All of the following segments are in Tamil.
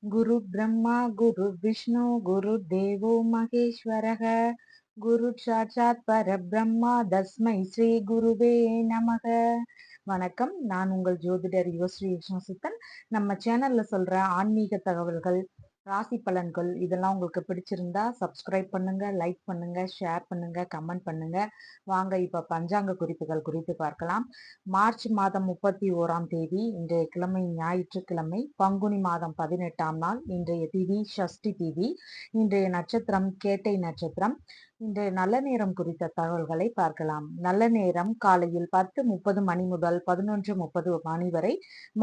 गुरु ब्रह्मा गुरु विष्णु गुरु देवो महेश्वरः गुरु சாட்சாத் பரபிரம்மா தஸ்மை ஸ்ரீ குருவே நமக. வணக்கம். நான் உங்கள் ஜோதிடர் யுவஸ்ரீ விஷ்ணுசித்தன். நம்ம சேனல்ல சொல்ற ஆன்மீக தகவல்கள், ராசி பலன்கள் இதெல்லாம் உங்களுக்கு பிடிச்சிருந்தா சப்ஸ்கிரைப் பண்ணுங்க, லைக் பண்ணுங்க, ஷேர் பண்ணுங்க, கமெண்ட் பண்ணுங்க. வாங்க இப்ப பஞ்சாங்க குறிப்புகள் குறித்து பார்க்கலாம். மார்ச் மாதம் 31ஆம் தேதி, இன்றைய கிழமை ஞாயிற்றுக்கிழமை, பங்குனி மாதம் 18ஆம் நாள். இன்றைய திதி ஷஷ்டி திதி. இன்றைய நட்சத்திரம் கேட்டை நட்சத்திரம். இன்றைய நல்ல நேரம் குறித்த தகவல்களை பார்க்கலாம். நல்ல நேரம் காலையில் 10:30 மணி முதல் 11:30 மணி வரை,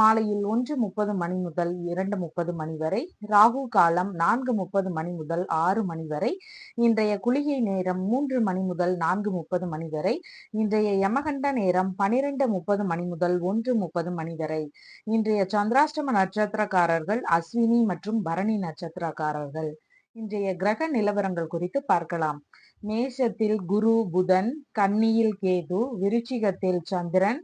மாலையில் 1:30 மணி முதல் 2:30 மணி வரை, ராகு காலம் 4:30 மணி முதல் 6 மணி வரை, இன்றைய குளிகை நேரம் 3 மணி முதல் 4:30 மணி வரை, இன்றைய யமகண்ட நேரம் 12:30 மணி முதல் 1:30 மணி வரை. இன்றைய சந்திராஷ்டம நட்சத்திரக்காரர்கள் அஸ்வினி மற்றும் பரணி நட்சத்திரக்காரர்கள். இன்றைய கிரக நிலவரங்கள் குறித்து பார்க்கலாம். மேஷத்தில் குரு புதன், கன்னியில் கேது, விருச்சிகத்தில் சந்திரன்,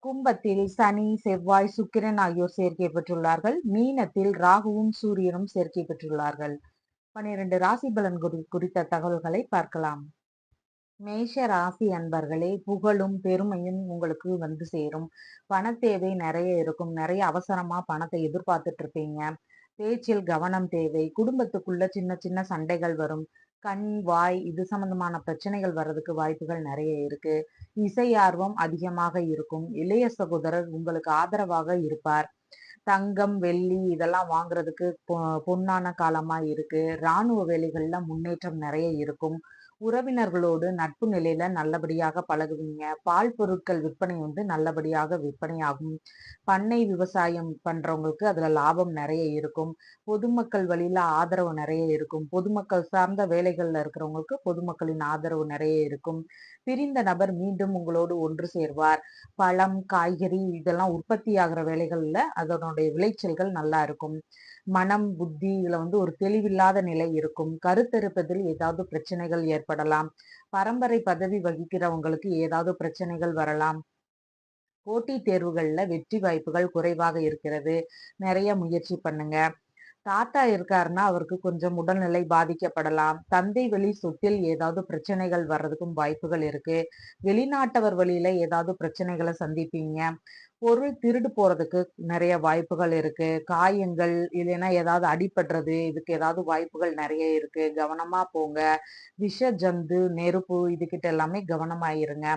கும்பத்தில் சனி செவ்வாய் சுக்கிரன் ஆகியோர் சேர்க்கை பெற்றுள்ளார்கள். மீனத்தில் ராகுவும் சூரியனும் சேர்க்கை பெற்றுள்ளார்கள். 12 ராசி பலன் குறித்த தகவல்களை பார்க்கலாம். மேஷ ராசி அன்பர்களே, புகழும் பெருமையும் உங்களுக்கு வந்து சேரும். பண தேவை நிறைய இருக்கும். நிறைய அவசரமா பணத்தை எதிர்பார்த்துட்டு இருப்பீங்க. பேச்சில் கவனம் தேவை. குடும்பத்துக்குள்ள சின்ன சின்ன சண்டைகள் வரும். கண் வாய் இது சம்பந்தமான பிரச்சனைகள் வர்றதுக்கு வாய்ப்புகள் நிறைய இருக்கு. இசை ஆர்வம் அதிகமாக இருக்கும். இளைய சகோதரர் உங்களுக்கு ஆதரவாக இருப்பார். தங்கம் வெள்ளி இதெல்லாம் வாங்குறதுக்கு பொன்னான காலமா இருக்கு. இராணுவ வேலைகள்ல முன்னேற்றம் நிறைய இருக்கும். உறவினர்களோடு நட்பு நிலையில நல்லபடியாக பழகுவீங்க. பால் பொருட்கள் விற்பனை வந்து நல்லபடியாக விற்பனையாகும். பண்ணை விவசாயம் பண்றவங்களுக்கு அதுல லாபம் நிறைய இருக்கும். பொதுமக்கள் வழியில ஆதரவு நிறைய இருக்கும். பொதுமக்கள் சார்ந்த வேலைகள்ல இருக்கிறவங்களுக்கு பொதுமக்களின் ஆதரவு நிறைய இருக்கும். பிரிந்த நபர் மீண்டும் உங்களோடு ஒன்று சேர்வார். பழம் காய்கறி இதெல்லாம் உற்பத்தி ஆகிற வேலைகள்ல அதனுடைய விளைச்சல்கள் நல்லா இருக்கும். மனம் புத்தி இதுல வந்து ஒரு தெளிவில்லாத நிலை இருக்கும். கருத்தரிப்பதில் ஏதாவது பிரச்சனைகள் ஏற்படலாம். பரம்பரை பதவி வகிக்கிறவங்களுக்கு ஏதாவது பிரச்சனைகள் வரலாம். போட்டித் தேர்வுகள்ல வெற்றி வாய்ப்புகள் குறைவாக இருக்கிறது. நிறைய முயற்சி பண்ணுங்க. தாத்தா இருக்காருன்னா அவருக்கு கொஞ்சம் உடல்நிலை பாதிக்கப்படலாம். தந்தை வழி சொத்தில் ஏதாவது பிரச்சனைகள் வர்றதுக்கும் வாய்ப்புகள் இருக்கு. வெளிநாட்டவர் வழியில ஏதாவது பிரச்சனைகளை சந்திப்பீங்க. பொருள் திருடு போறதுக்கு நிறைய வாய்ப்புகள் இருக்கு. காயங்கள் இல்லைன்னா ஏதாவது அடிபடுறது இதுக்கு ஏதாவது வாய்ப்புகள் நிறைய இருக்கு. கவனமா போங்க. விஷ ஜந்து நெருப்பு இதுகிட்ட எல்லாமே கவனமாயிருங்க.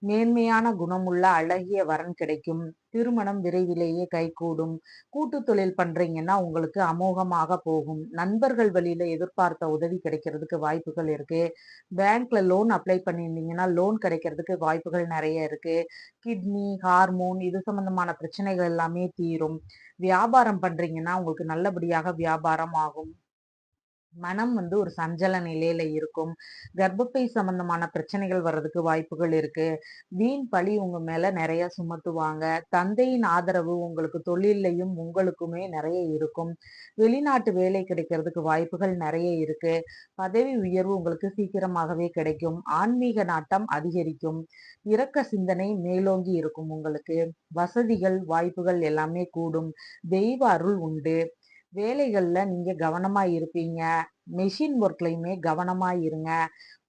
மேன்மையான குணமுள்ள அழகிய வரன் கிடைக்கும். திருமணம் விரைவிலேயே கைகூடும். கூட்டு தொழில் பண்றீங்கன்னா உங்களுக்கு அமோகமாக போகும். நண்பர்கள் வழியில எதிர்பார்த்த உதவி கிடைக்கிறதுக்கு வாய்ப்புகள் இருக்கு. பேங்க்ல லோன் அப்ளை பண்ணியிருந்தீங்கன்னா லோன் கிடைக்கிறதுக்கு வாய்ப்புகள் நிறைய இருக்கு. கிட்னி ஹார்மோன் இது சம்பந்தமான பிரச்சனைகள் எல்லாமே தீரும். வியாபாரம் பண்றீங்கன்னா உங்களுக்கு நல்லபடியாக வியாபாரம் ஆகும். மனம் வந்து ஒரு சஞ்சல நிலையில இருக்கும். கர்ப்பப்பை சம்பந்தமான பிரச்சனைகள் வர்றதுக்கு வாய்ப்புகள் இருக்கு. வீண் பழி உங்க மேல நிறைய சுமத்துவாங்க. தந்தையின் ஆதரவு உங்களுக்கு தொழிலையும் உங்களுக்குமே நிறைய இருக்கும். வெளிநாட்டு வேலை கிடைக்கிறதுக்கு வாய்ப்புகள் நிறைய இருக்கு. பதவி உயர்வு உங்களுக்கு சீக்கிரமாகவே கிடைக்கும். ஆன்மீக நாட்டம் அதிகரிக்கும். இரக்க சிந்தனை மேலோங்கி இருக்கும் உங்களுக்கு. வசதிகள் வாய்ப்புகள் எல்லாமே கூடும். தெய்வ அருள் உண்டு. வேலைகள்ல நீங்க கவனமா இருப்பீங்க. மெஷின் ஒர்க்லயுமே கவனமா இருங்க.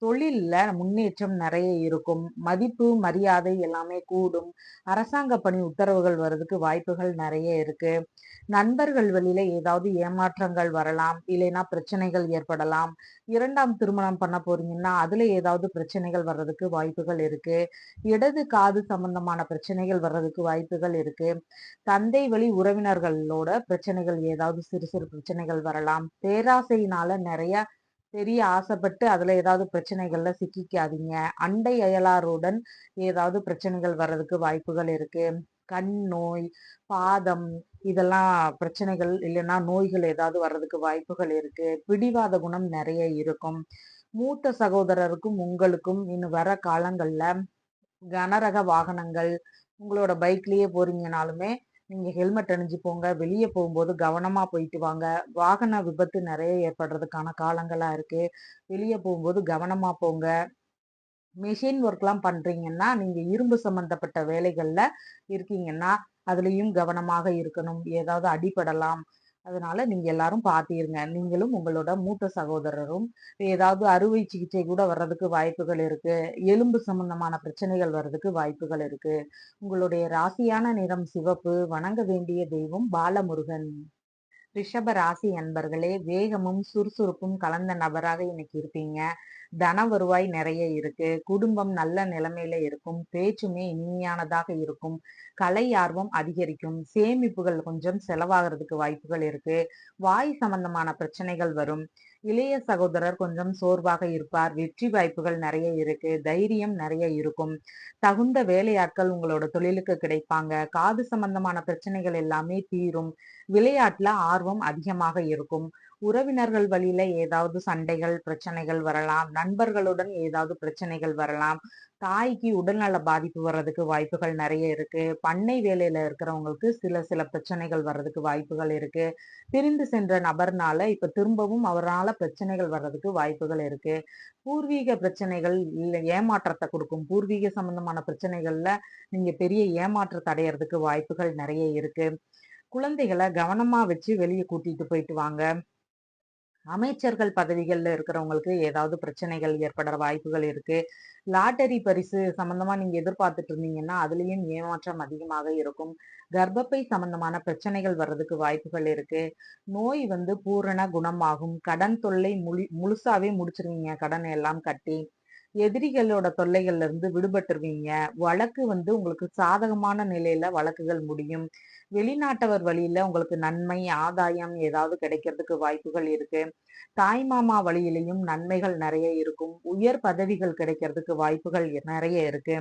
தொழில்ல முன்னேற்றம் நிறைய இருக்கும். மதிப்பு மரியாதை எல்லாமே கூடும். அரசாங்க பணி உத்தரவுகள் வர்றதுக்கு வாய்ப்புகள் நிறைய இருக்கு. நண்பர்கள் வழியில ஏதாவது ஏமாற்றங்கள் வரலாம். இல்லைன்னா பிரச்சனைகள் ஏற்படலாம். 2ஆம் திருமணம் பண்ண போறீங்கன்னா அதுல ஏதாவது பிரச்சனைகள் வர்றதுக்கு வாய்ப்புகள் இருக்கு. இடது காது சம்பந்தமான பிரச்சனைகள் வர்றதுக்கு வாய்ப்புகள் இருக்கு. தந்தை வழி உறவினர்களோட பிரச்சனைகள் ஏதாவது சிறு சிறு பிரச்சனைகள் வரலாம். பேராசையினால நிறைய பெரிய ஆசைப்பட்டு அதுல ஏதாவது பிரச்சனைகள்ல சிக்கிக்காதீங்க. அண்டை அயலாருடன் ஏதாவது பிரச்சனைகள் வர்றதுக்கு வாய்ப்புகள் இருக்கு. கண் நோய், பாதம் இதெல்லாம் பிரச்சனைகள் இல்லைன்னா நோய்கள் ஏதாவது வர்றதுக்கு வாய்ப்புகள் இருக்கு. பிடிவாத குணம் நிறைய இருக்கும். மூத்த சகோதரருக்கும் உங்களுக்கும் இன்னும் வர காலங்கள்ல கனரக வாகனங்கள் உங்களோட பைக்லயே போறீங்கனாலுமே நீங்க ஹெல்மெட் அணிஞ்சு போங்க. வெளியே போகும்போது கவனமா போயிட்டு வாங்க. வாகன விபத்து நிறைய ஏற்படுறதுக்கான காலங்களா இருக்கு. வெளியே போகும்போது கவனமா போங்க. மிஷின் ஒர்க்லாம் பண்றீங்கன்னா நீங்க இரும்பு சம்பந்தப்பட்ட வேலைகள்ல இருக்கீங்கன்னா அதுலயும் கவனமாக இருக்கணும். ஏதாவது அடிபடலாம். அதனால நீங்க எல்லாரும் பார்த்திருங்க. நீங்களும் உங்களோட மூத்த சகோதரரும் ஏதாவது அறுவை சிகிச்சை கூட வர்றதுக்கு வாய்ப்புகள் இருக்கு. எலும்பு சம்பந்தமான பிரச்சனைகள் வர்றதுக்கு வாய்ப்புகள் இருக்கு. உங்களுடைய ராசியான நிறம் சிவப்பு. வணங்க வேண்டிய தெய்வம் பாலமுருகன். ரிஷப ராசி அன்பர்களே, வேகமும் சுறுசுறுப்பும் கலந்த நபராக இன்னைக்கு இருப்பீங்க. தன வருவாய் நிறைய இருக்கு. குடும்பம் நல்ல நிலைமையில இருக்கும். பேச்சுமே இனிமையானதாக இருக்கும். கலை ஆர்வம் அதிகரிக்கும். சேமிப்புகள் கொஞ்சம் செலவாகிறதுக்கு வாய்ப்புகள் இருக்கு. வாய் சம்பந்தமான பிரச்சனைகள் வரும். இளைய சகோதரர் கொஞ்சம் சோர்வாக இருப்பார். வெற்றி வாய்ப்புகள் நிறைய இருக்கு. தைரியம் நிறைய இருக்கும். தகுந்த வேலையாட்கள் உங்களோட தொழிலுக்கு கிடைப்பாங்க. காது சம்பந்தமான பிரச்சனைகள் எல்லாமே தீரும். விளையாட்டுல ஆர்வம் அதிகமாக இருக்கும். உறவினர்கள் வழியில ஏதாவது சண்டைகள், பிரச்சனைகள் வரலாம். நண்பர்களுடன் ஏதாவது பிரச்சனைகள் வரலாம். தாய்க்கு உடல்நல பாதிப்பு வர்றதுக்கு வாய்ப்புகள் நிறைய இருக்கு. பண்ணை வேலையில இருக்கிறவங்களுக்கு சில சில பிரச்சனைகள் வர்றதுக்கு வாய்ப்புகள் இருக்கு. பிரிந்து சென்ற நபர்னால இப்ப திரும்பவும் அவரால பிரச்சனைகள் வர்றதுக்கு வாய்ப்புகள் இருக்கு. பூர்வீக பிரச்சனைகள் இல்ல ஏமாற்றத்தை கொடுக்கும். பூர்வீக சம்பந்தமான பிரச்சனைகள்ல நீங்க பெரிய ஏமாற்றத்தை அடையறதுக்கு வாய்ப்புகள் நிறைய இருக்கு. குழந்தைகள கவனமா வச்சு வெளிய கூட்டிட்டு போயிட்டு வாங்க. அமைச்சர்கள் பதவிகள்ல இருக்கிறவங்களுக்கு ஏதாவது பிரச்சனைகள் ஏற்பட வாய்ப்புகள் இருக்கு. லாட்டரி பரிசு சம்பந்தமா நீங்க எதிர்பார்த்துட்டு இருந்தீங்கன்னா, அதுலயும் ஏமாற்றம் அதிகமாக இருக்கும். கர்ப்பப்பை சம்பந்தமான பிரச்சனைகள் வர்றதுக்கு வாய்ப்புகள் இருக்கு. நோய் பூரண குணமாகும். கடன் தொல்லை முழுசாவே முடிச்சிருவீங்க கடனை எல்லாம் கட்டி. எதிரிகளோட தொல்லைகள்ல இருந்து விடுபட்டுருவீங்க. வழக்கு உங்களுக்கு சாதகமான நிலையில வழக்குகள் முடியும். வெளிநாட்டவர் வழியில உங்களுக்கு நன்மை, ஆதாயம் ஏதாவது கிடைக்கிறதுக்கு வாய்ப்புகள் இருக்கு. தாய் மாமா வழியிலயும் நன்மைகள் நிறைய இருக்கும். உயர் பதவிகள் கிடைக்கிறதுக்கு வாய்ப்புகள் நிறைய இருக்கு.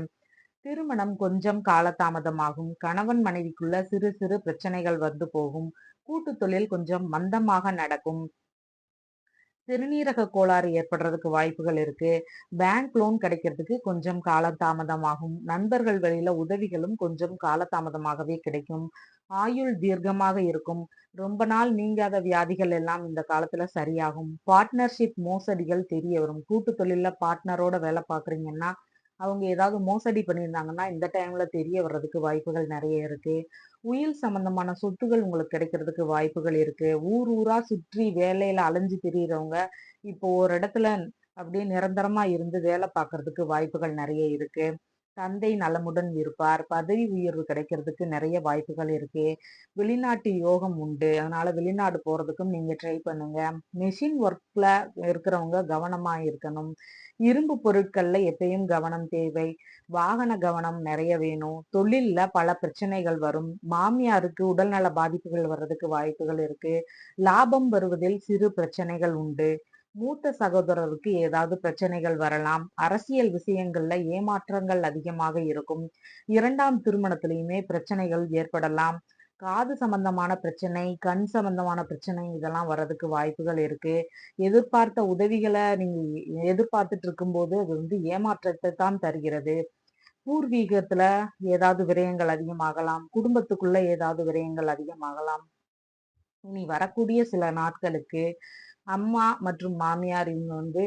திருமணம் கொஞ்சம் காலதாமதமாகும். கணவன் மனைவிக்குள்ள சிறு சிறு பிரச்சனைகள் வந்து போகும். கூட்டு தொழில் கொஞ்சம் மந்தமாக நடக்கும். சிறுநீரக கோளாறு ஏற்படுறதுக்கு வாய்ப்புகள் இருக்கு. பேங்க் லோன் கிடைக்கிறதுக்கு கொஞ்சம் காலதாமதமாகும். நண்பர்கள் வழியில உதவிகளும் கொஞ்சம் காலதாமதமாகவே கிடைக்கும். ஆயுள் தீர்க்கமாக இருக்கும். ரொம்ப நாள் நீங்காத வியாதிகள் எல்லாம் இந்த காலத்துல சரியாகும். பார்ட்னர்ஷிப் மோசடிகள் தெரிய வரும். கூட்டு தொழில்ல பார்ட்னரோட வேலை பார்க்குறீங்கன்னா, அவங்க ஏதாவது மோசடி பண்ணியிருந்தாங்கன்னா, இந்த டைம்ல தெரிய வர்றதுக்கு வாய்ப்புகள் நிறைய இருக்கு. உயில் சம்பந்தமான சொத்துகள் உங்களுக்கு கிடைக்கிறதுக்கு வாய்ப்புகள் இருக்கு. ஊர் ஊரா சுற்றி வேலையில அலைஞ்சு திரியிறவங்க, இப்போ ஒரு இடத்துல அப்படியே நிரந்தரமா இருந்து வேலை பார்க்கறதுக்கு வாய்ப்புகள் நிறைய இருக்கு. தந்தை நலமுடன் இருப்பார். பதவி உயர்வு கிடைக்கிறதுக்கு நிறைய வாய்ப்புகள் இருக்கு. வெளிநாட்டு யோகம் உண்டு. அதனால வெளிநாடு போறதுக்கும் நீங்க ட்ரை பண்ணுங்க. மெஷின் ஒர்க்ல இருக்கிறவங்க கவனமா இருக்கணும். இரும்பு பொருட்கள்ல எப்பயும் கவனம் தேவை. வாகன கவனம் நிறைய வேணும். தொழில்ல பல பிரச்சனைகள் வரும். மாமியாருக்கு உடல்நல பாதிப்புகள் வர்றதுக்கு வாய்ப்புகள் இருக்கு. லாபம் வருவதில் சிறு பிரச்சனைகள் உண்டு. மூத்த சகோதரருக்கு ஏதாவது பிரச்சனைகள் வரலாம். அரசியல் விஷயங்கள்ல ஏமாற்றங்கள் அதிகமாக இருக்கும். இரண்டாம் திருமணத்திலயுமே பிரச்சனைகள் ஏற்படலாம். காது சம்பந்தமான பிரச்சனை, கண் சம்பந்தமான பிரச்சனை இதெல்லாம் வர்றதுக்கு வாய்ப்புகள் இருக்கு. எதிர்பார்த்த உதவிகளை நீங்க எதிர்பார்த்துட்டு இருக்கும்போது அது ஏமாற்றத்தை தான் தருகிறது. பூர்வீகத்துல ஏதாவது விரயங்கள் அதிகமாகலாம். குடும்பத்துக்குள்ள ஏதாவது விரயங்கள் அதிகமாகலாம். இனி வரக்கூடிய சில நாட்களுக்கு அம்மா மற்றும் மாமியார் இவங்க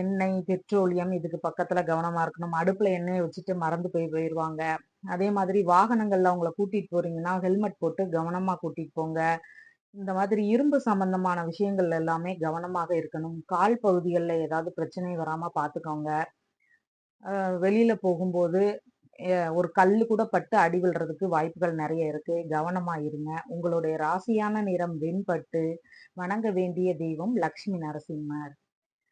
எண்ணெய், பெட்ரோலியம் இதுக்கு பக்கத்துல கவனமா இருக்கணும். அடுப்புல எண்ணெய வச்சுட்டு மறந்து போயிருவாங்க. அதே மாதிரி வாகனங்கள்ல அவங்கள கூட்டிட்டு போறீங்கன்னா, ஹெல்மெட் போட்டு கவனமா கூட்டிட்டு போங்க. இந்த மாதிரி இரும்பு சம்பந்தமான விஷயங்கள்ல எல்லாமே கவனமாக இருக்கணும். கால் பகுதிகள்ல ஏதாவது பிரச்சனை வராம பார்த்துக்கோங்க. வெளியில போகும்போது ஒரு கல்லு கூட பட்டு அடி விழுறதுக்கு வாய்ப்புகள் நிறைய இருக்கு. கவனமா இருங்க. உங்களுடைய ராசியான நிறம் வெண்பட்டு. வணங்க வேண்டிய தெய்வம் லட்சுமி நரசிம்மர்.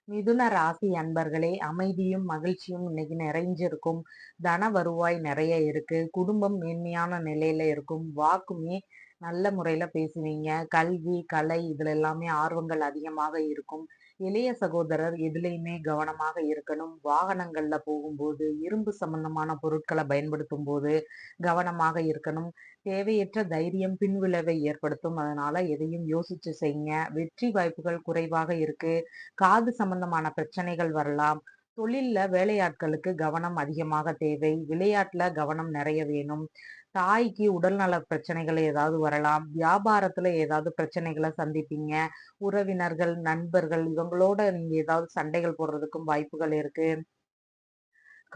மிதுன ராசி அன்பர்களே, அமைதியும் மகிழ்ச்சியும் இன்னைக்கு நிறைஞ்சிருக்கும். தன வருவாய் நிறைய இருக்கு. குடும்பம் மேன்மையான நிலையில இருக்கும். வாக்குமே நல்ல முறையில பேசுவீங்க. கல்வி, கலை இதுல எல்லாமே ஆர்வங்கள் அதிகமாக இருக்கும். இளைய சகோதரர் எதுலயுமே கவனமாக இருக்கணும். வாகனங்கள்ல போகும்போது, இரும்பு சம்பந்தமான பொருட்களை பயன்படுத்தும் போது கவனமாக இருக்கணும். தேவையற்ற தைரியம் பின்விளைவை ஏற்படுத்தும். அதனால எதையும் யோசிச்சு செய்யுங்க. வெற்றி வாய்ப்புகள் குறைவாக இருக்கு. காது சம்பந்தமான பிரச்சனைகள் வரலாம். தொழில்ல வேலையாட்களுக்கு கவனம் அதிகமாக தேவை. விளையாட்டுல கவனம் நிறைய வேணும். தாய்க்கு உடல்நல பிரச்சனைகள் ஏதாவது வரலாம். வியாபாரத்துல ஏதாவது பிரச்சனைகளை சந்திப்பீங்க. உறவினர்கள், நண்பர்கள் இவங்களோட நீங்க ஏதாவது சண்டைகள் போடுறதுக்கும் வாய்ப்புகள் இருக்கு.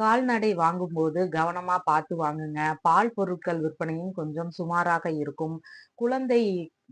கால்நடை வாங்கும்போது கவனமா பார்த்து வாங்குங்க. பால் பொருட்கள் விற்பனையும் கொஞ்சம் சுமாராக இருக்கும். குழந்தை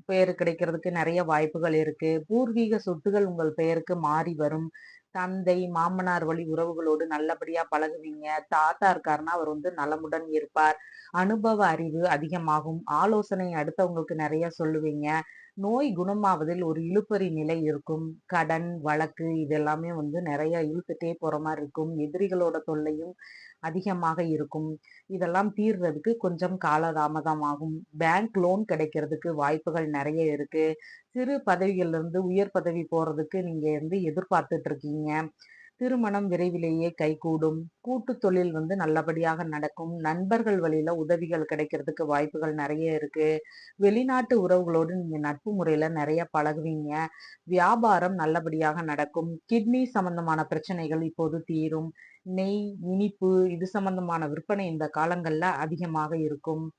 பேறு கிடைக்கிறதுக்கு நெறைய வாய்ப்புகள் இருக்கு. பூர்வீக சொத்துகள் உங்கள் பெயருக்கு மாறி வரும். தந்தை, மாமனார் வழி உறவுகளோடு நல்லபடியா பழகுவீங்க. தாத்தா இருக்காருன்னா, அவர் நலமுடன் இருப்பார். அனுபவ அறிவு அதிகமாகும். ஆலோசனை அடுத்தவங்களுக்கு நெறைய சொல்லுவீங்க. நோய் குணமாவதில் ஒரு இழுபறி நிலை இருக்கும். கடன், வழக்கு இது எல்லாமே நெறைய இழுத்துட்டே போற மாரி இருக்கும். எதிரிகளோட தொல்லையும் அதிகமாக இருக்கும். இதெல்லாம் தீர்றதுக்கு கொஞ்சம் காலதாமதம் ஆகும். பேங்க் லோன் கிடைக்கிறதுக்கு வாய்ப்புகள் நெறைய இருக்கு. சிறு பதவிகள்ல இருந்து உயர் பதவி போறதுக்கு நீங்க எதிர்பார்த்துட்டு இருக்கீங்க. திருமணம் விரைவிலேயே கைகூடும். கூட்டுத் தொழில் நல்லபடியாக நடக்கும். நண்பர்கள் வழியில உதவிகள் கிடைக்கிறதுக்கு வாய்ப்புகள் நெறைய இருக்கு. வெளிநாட்டு உறவுகளோடு நீங்க நட்பு முறையில நெறைய பழகுவீங்க. வியாபாரம் நல்லபடியாக நடக்கும். கிட்னி சம்பந்தமான பிரச்சனைகள் இப்போது தீரும். நெய், இனிப்பு இது சம்பந்தமான விற்பனை இந்த காலங்கள்ல அதிகமாக இருக்கும்.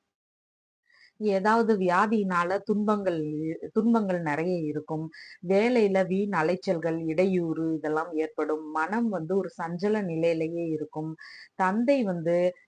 ஏதாவது வியாதியினால துன்பங்கள் நெறைய இருக்கும். வேலையில வீண் அலைச்சல்கள், இடையூறு இதெல்லாம் ஏற்படும். மனம் ஒரு சஞ்சல நிலையிலேயே இருக்கும். தந்தை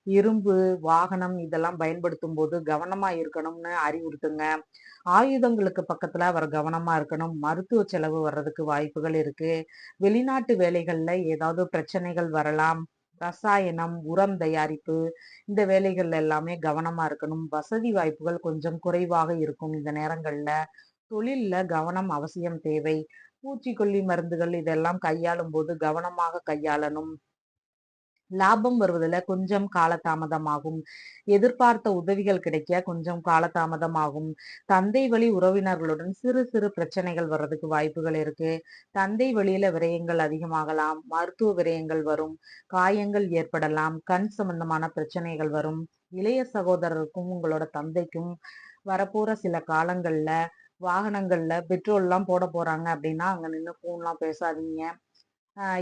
இரும்பு, வாகனம் இதெல்லாம் பயன்படுத்தும்போது கவனமா இருக்கணும்னு அறிவுறுத்துங்க. ஆயுதங்களுக்கு பக்கத்துல அவர் கவனமா இருக்கணும். மருத்துவ செலவு வர்றதுக்கு வாய்ப்புகள் இருக்கு. வெளிநாட்டு வேலைகள்ல ஏதாவது பிரச்சனைகள் வரலாம். ரசாயனம், உரம் தயாரிப்பு இந்த வேலைகள்ல எல்லாமே கவனமா இருக்கணும். வசதி வாய்ப்புகள் கொஞ்சம் குறைவாக இருக்கும் இந்த நேரங்கள்ல. தொழில்ல கவனம் அவசியம் தேவை. பூச்சிக்கொல்லி மருந்துகள் இதெல்லாம் கையாளும் போது கவனமாக கையாளணும். லாபம் வருவதில கொஞ்சம் காலதாமதமாகும். எதிர்பார்த்த உதவிகள் கிடைக்க கொஞ்சம் காலதாமதமாகும். தந்தை வழி உறவினர்களுடன் சிறு சிறு பிரச்சனைகள் வர்றதுக்கு வாய்ப்புகள் இருக்கு. தந்தை வழியில விரயங்கள் அதிகமாகலாம். மருத்துவ விரயங்கள் வரும். காயங்கள் ஏற்படலாம். கண் சம்பந்தமான பிரச்சனைகள் வரும். இளைய சகோதரருக்கும் உங்களோட தந்தைக்கும் வரப்போற சில காலங்கள்ல வாகனங்கள்ல பெட்ரோல்லாம் போட போறாங்க அப்படின்னா, அங்க நின்னு ஃபோன்லாம் பேசாதீங்க.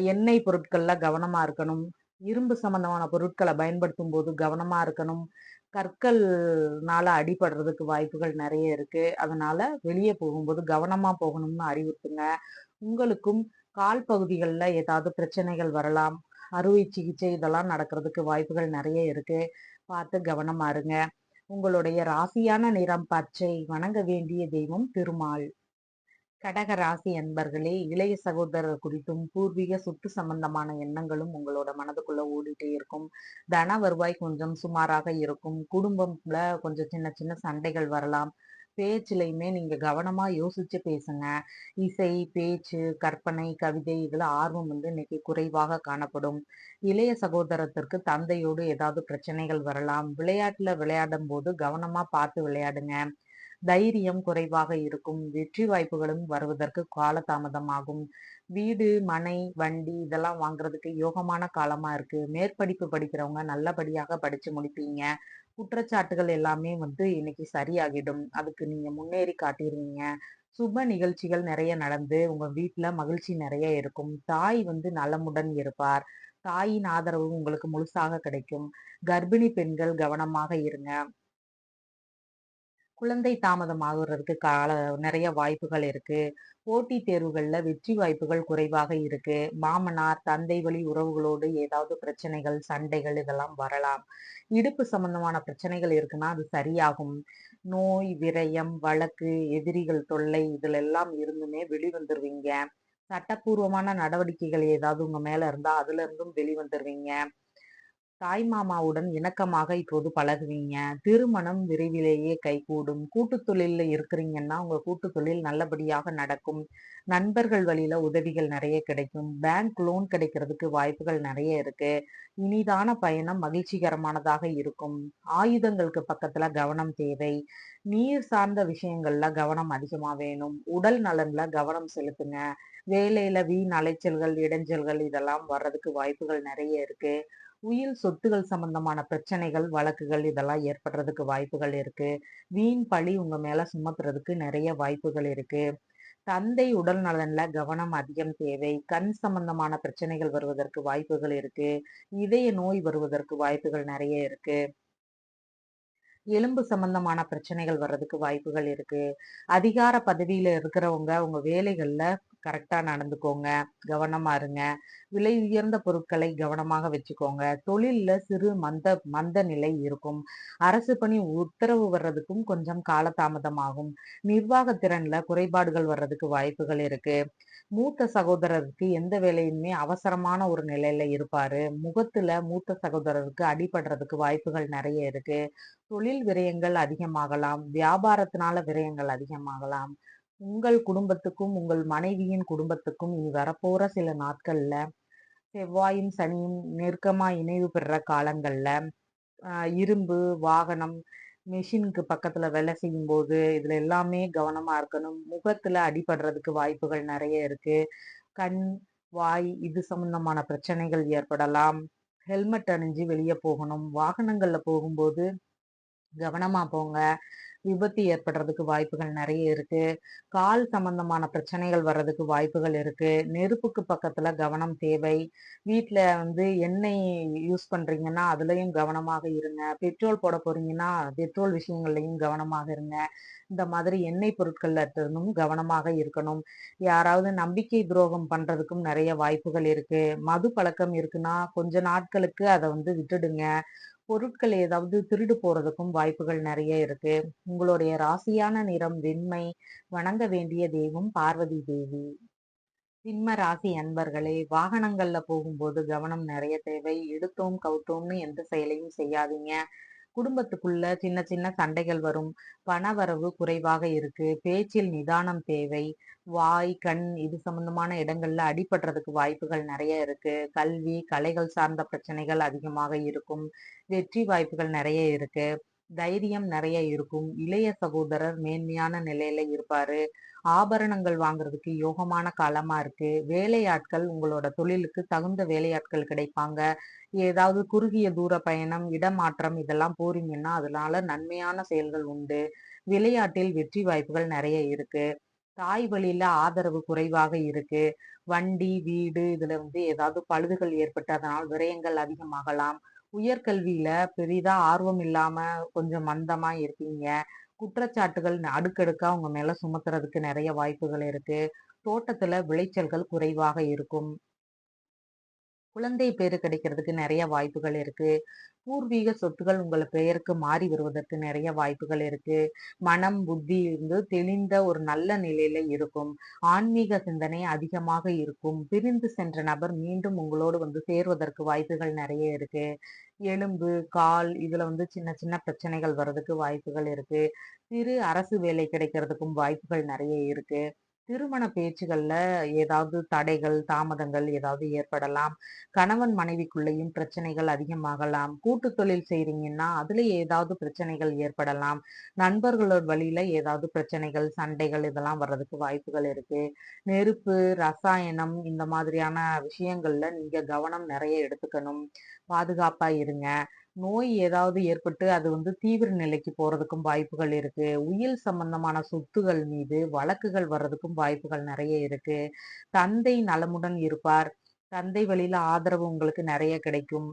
எண்ணெய் பொருட்கள்ல கவனமா இருக்கணும். இரும்பு சம்பந்தமான பொருட்கள பயன்படுத்தும்போது கவனமா இருக்கணும். கற்கள்னால அடிபடுறதுக்கு வாய்ப்புகள் நெறைய இருக்கு. அதனால வெளிய போகும்போது கவனமா போகணும்னு அறிவுறுத்துங்க. உங்களுக்கும் கால் பகுதிகள்ல ஏதாவது பிரச்சனைகள் வரலாம். அறுவை சிகிச்சை இதெல்லாம் நடக்கிறதுக்கு வாய்ப்புகள் நெறைய இருக்கு. பார்த்து கவனமா இருங்க. உங்களுடைய ராசியான நிறம் பச்சை. வணங்க வேண்டிய தெய்வம் திருமால். கடக ராசி அன்பர்களே, இளைய சகோதரர் குறித்தும் பூர்வீக சொத்து சம்பந்தமான எண்ணங்களும் உங்களோட மனதுக்குள்ள ஓடிட்டே இருக்கும். தன வருவாய் கொஞ்சம் சுமாராக இருக்கும். குடும்பம்ல கொஞ்சம் சின்ன சின்ன சண்டைகள் வரலாம். பேச்சிலையுமே நீங்க கவனமா யோசிச்சு பேசுங்க. இசை, பேச்சு, கற்பனை, கவிதை இதுல ஆர்வம் இன்னைக்கு குறைவாக காணப்படும். இளைய சகோதரத்திற்கு தந்தையோடு ஏதாவது பிரச்சனைகள் வரலாம். விளையாட்டுல விளையாடும் போது கவனமா பார்த்து விளையாடுங்க. தைரியம் குறைவாக இருக்கும். வெற்றி வாய்ப்புகளும் வருவதற்கு காலதாமதமாகும். வீடு, மனை, வண்டி இதெல்லாம் வாங்குறதுக்கு யோகமான காலமா இருக்கு. மேற்படிப்பு படிக்கிறவங்க நல்லபடியாக படிச்சு முடிப்பீங்க. குற்றச்சாட்டுகள் எல்லாமே இன்னைக்கு சரியாகிடும். அதுக்கு நீங்க முன்னேறி காட்டிருவீங்க. சுப நிகழ்ச்சிகள் நிறைய நடந்து உங்க வீட்ல மகிழ்ச்சி நிறைய இருக்கும். தாய் நலமுடன் இருப்பார். தாயின் ஆதரவு உங்களுக்கு முழுசாக கிடைக்கும். கர்ப்பிணி பெண்கள் கவனமாக இருங்க. குழந்தை தாமதம் ஆகுறதுக்கு நிறைய வாய்ப்புகள் இருக்கு. போட்டித் தேர்வுகள்ல வெற்றி வாய்ப்புகள் குறைவாக இருக்கு. மாமனார், தந்தை வழி உறவுகளோடு ஏதாவது பிரச்சனைகள், சண்டைகள் இதெல்லாம் வரலாம். இடுப்பு சம்பந்தமான பிரச்சனைகள் இருக்குன்னா அது சரியாகும். நோய், விரயம், வழக்கு, எதிரிகள் தொல்லை இதுல எல்லாம் இருந்துமே வெளிவந்துருவீங்க. சட்டப்பூர்வமான நடவடிக்கைகள் ஏதாவது உங்க மேல இருந்தா அதுல இருந்தும் வெளிவந்துருவீங்க. தாய் மாமாவுடன் இணக்கமாக இப்போது பழகுவீங்க. திருமணம் விரைவிலேயே கைகூடும். கூட்டுத் தொழில்ல இருக்கிறீங்கன்னா, உங்க கூட்டுத் தொழில் நல்லபடியாக நடக்கும். நண்பர்கள் வழியில உதவிகள் நெறைய கிடைக்கும். பேங்க் லோன் கிடைக்கிறதுக்கு வாய்ப்புகள் நெறைய இருக்கு. இனிதான பயணம் மகிழ்ச்சிகரமானதாக இருக்கும். ஆயுதங்களுக்கு பக்கத்துல கவனம் தேவை. நீர் சார்ந்த விஷயங்கள்ல கவனம் அதிகமா வேணும். உடல் நலன்ல கவனம் செலுத்துங்க. வேலையில வீண் அலைச்சல்கள், இடைஞ்சல்கள் இதெல்லாம் வர்றதுக்கு வாய்ப்புகள் நெறைய இருக்கு. உயில் சொத்துகள் சம்பந்தமான பிரச்சனைகள், வழக்குகள் இதெல்லாம் ஏற்படுறதுக்கு வாய்ப்புகள் இருக்கு. வீண் பழி உங்க மேல சுமத்துறதுக்கு நிறைய வாய்ப்புகள் இருக்கு. தந்தை உடல் நலன்ல கவனம் அதிகம் தேவை. கண் சம்பந்தமான பிரச்சனைகள் வருவதற்கு வாய்ப்புகள் இருக்கு. இதய நோய் வருவதற்கு வாய்ப்புகள் நிறைய இருக்கு. எலும்பு சம்பந்தமான பிரச்சனைகள் வர்றதுக்கு வாய்ப்புகள் இருக்கு. அதிகார பதவியில இருக்கிறவங்க உங்க வேலைகள்ல கரெக்டா நடந்துக்கோங்க. கவனமா இருங்க. விலை உயர்ந்த பொருட்களை கவனமாக வச்சுக்கோங்க. தொழில்ல சிறு மந்த நிலை இருக்கும். அரசு பணி உத்தரவு வர்றதுக்கும் கொஞ்சம் காலதாமதமாகும். நிர்வாக திறன்ல குறைபாடுகள் வர்றதுக்கு வாய்ப்புகள் இருக்கு. மூத்த சகோதரருக்கு எந்த வேலையுமே அவசரமான ஒரு நிலையில இருப்பாரு. முகத்துல மூத்த சகோதரருக்கு அடிபடுறதுக்கு வாய்ப்புகள் நெறைய இருக்கு. தொழில் விரயங்கள் அதிகமாகலாம். வியாபாரத்தினால விரயங்கள் அதிகமாகலாம். உங்கள் குடும்பத்துக்கும், உங்கள் மனைவியின் குடும்பத்துக்கும் இனி வரப்போற சில நாட்கள்ல செவ்வாயும், சனியும் நெருக்கமா இணைவு பெறுற காலங்கள்ல, அ இரும்பு, வாகனம், மெஷினுக்கு பக்கத்துல வேலை செய்யும்போது, இதுல எல்லாமே கவனமா இருக்கணும். முகத்துல அடிபடுறதுக்கு வாய்ப்புகள் நெறைய இருக்கு. கண், வாய் இது சம்பந்தமான பிரச்சனைகள் ஏற்படலாம். ஹெல்மெட் அணிஞ்சு வெளிய போகணும். வாகனங்கள்ல போகும்போது கவனமா போங்க. விபத்து ஏற்படுறதுக்கு வாய்ப்புகள் நெறைய இருக்கு. கால் சம்பந்தமான பிரச்சனைகள் வர்றதுக்கு வாய்ப்புகள் இருக்கு. நெருப்புக்கு பக்கத்துல கவனம் தேவை. வீட்ல எண்ணெய் யூஸ் பண்றீங்கன்னா, அதுலயும் கவனமாக இருங்க. பெட்ரோல் போட போறீங்கன்னா, பெட்ரோல் விஷயங்கள்லயும் கவனமாக இருங்க. இந்த மாதிரி எண்ணெய் பொருட்கள்ல இருந்தும் கவனமாக இருக்கணும். யாராவது நம்பிக்கை துரோகம் பண்றதுக்கும் நெறைய வாய்ப்புகள் இருக்கு. மது பழக்கம் இருக்குன்னா, கொஞ்ச நாட்களுக்கு அத விட்டுடுங்க. பொருட்கள் ஏதாவது திருடு போறதுக்கும் வாய்ப்புகள் நெறைய இருக்கு. உங்களுடைய ராசியான நிறம் வெண்மை. வணங்க வேண்டிய தெய்வம் பார்வதி தேவி. சிம்ம ராசி அன்பர்களே, வாகனங்கள்ல போகும்போது கவனம் நெறைய தேவை. எடுத்தோம், கவுத்தோம்னு எந்த செயலையும் செய்யாதீங்க. குடும்பத்துக்குள்ள சின்ன சின்ன சண்டைகள் வரும். பணவரவு குறைவாக இருக்கு. பேச்சில் நிதானம் தேவை. வாய், கண் இது சம்பந்தமான இடங்கள்ல அடிபடுறதுக்கு வாய்ப்புகள் நெறைய இருக்கு. கல்வி, கலைகள் சார்ந்த பிரச்சனைகள் அதிகமாக இருக்கும். வெற்றி வாய்ப்புகள் நெறைய இருக்கு. தைரியம் நெறைய இருக்கும். இளைய சகோதரர் மேன்மையான நிலையில இருப்பாரு. ஆபரணங்கள் வாங்குறதுக்கு யோகமான காலமா இருக்கு. வேலையாட்கள் உங்களோட தொழிலுக்கு தகுந்த வேலையாட்கள் கிடைப்பாங்க. ஏதாவது குறுகிய தூர பயணம், இடமாற்றம் இதெல்லாம் போறீங்கன்னா, அதனால நன்மையான செயல்கள் உண்டு. விளையாட்டில் வெற்றி வாய்ப்புகள் நெறைய இருக்கு. தாய் வழியில ஆதரவு குறைவாக இருக்கு. வண்டி, வீடு இதுல ஏதாவது பழுதுகள் ஏற்பட்டு அதனால் விரயங்கள் அதிகமாகலாம். உயர்கல்வியில பெரிதா ஆர்வம் இல்லாம கொஞ்சம் மந்தமா இருக்கீங்க. குற்றச்சாட்டுகள் அடுக்கடுக்கா உங்க மேல சுமத்துறதுக்கு நெறைய வாய்ப்புகள் இருக்கு. தோட்டத்துல விளைச்சல்கள் குறைவாக இருக்கும். குழந்தை பேறு கிடைக்கிறதுக்கு நெறைய வாய்ப்புகள் இருக்கு. பூர்வீக சொத்துகள் உங்கள பெயருக்கு மாறி வருவதற்கு நெறைய வாய்ப்புகள் இருக்கு. மனம், புத்தி தெளிந்த ஒரு நல்ல நிலையில இருக்கும். ஆன்மீக சிந்தனை அதிகமாக இருக்கும். பிரிந்து சென்ற நபர் மீண்டும் உங்களோடு சேர்வதற்கு வாய்ப்புகள் நெறைய இருக்கு. எலும்பு, கால் இதுல சின்ன சின்ன பிரச்சனைகள் வர்றதுக்கு வாய்ப்புகள் இருக்கு. சிறு அரசு வேலை கிடைக்கிறதுக்கும் வாய்ப்புகள் நெறைய இருக்கு. திருமண பேச்சுகள்ல ஏதாவது தடைகள், தாமதங்கள் ஏதாவது ஏற்படலாம். கணவன் மனைவிக்குள்ளேயும் பிரச்சனைகள் அதிகமாகலாம். கூட்டு தொழில் செய்றீங்கன்னா, அதுல ஏதாவது பிரச்சனைகள் ஏற்படலாம். நண்பர்களோட வழியில ஏதாவது பிரச்சனைகள், சண்டைகள் இதெல்லாம் வர்றதுக்கு வாய்ப்புகள் இருக்கு. நெருப்பு, ரசாயனம் இந்த மாதிரியான விஷயங்கள்ல நீங்க கவனம் நெறைய எடுத்துக்கணும். பாதுகாப்பா இருங்க. நோய் ஏதாவது ஏற்பட்டு அது தீவிர நிலைக்கு போறதுக்கும் வாய்ப்புகள் இருக்கு. உயில் சம்பந்தமான சொத்துகள் மீது வழக்குகள் வர்றதுக்கும் வாய்ப்புகள் நெறைய இருக்கு. தந்தை நலமுடன் இருப்பார். தந்தை வழியில ஆதரவு உங்களுக்கு நெறைய கிடைக்கும்.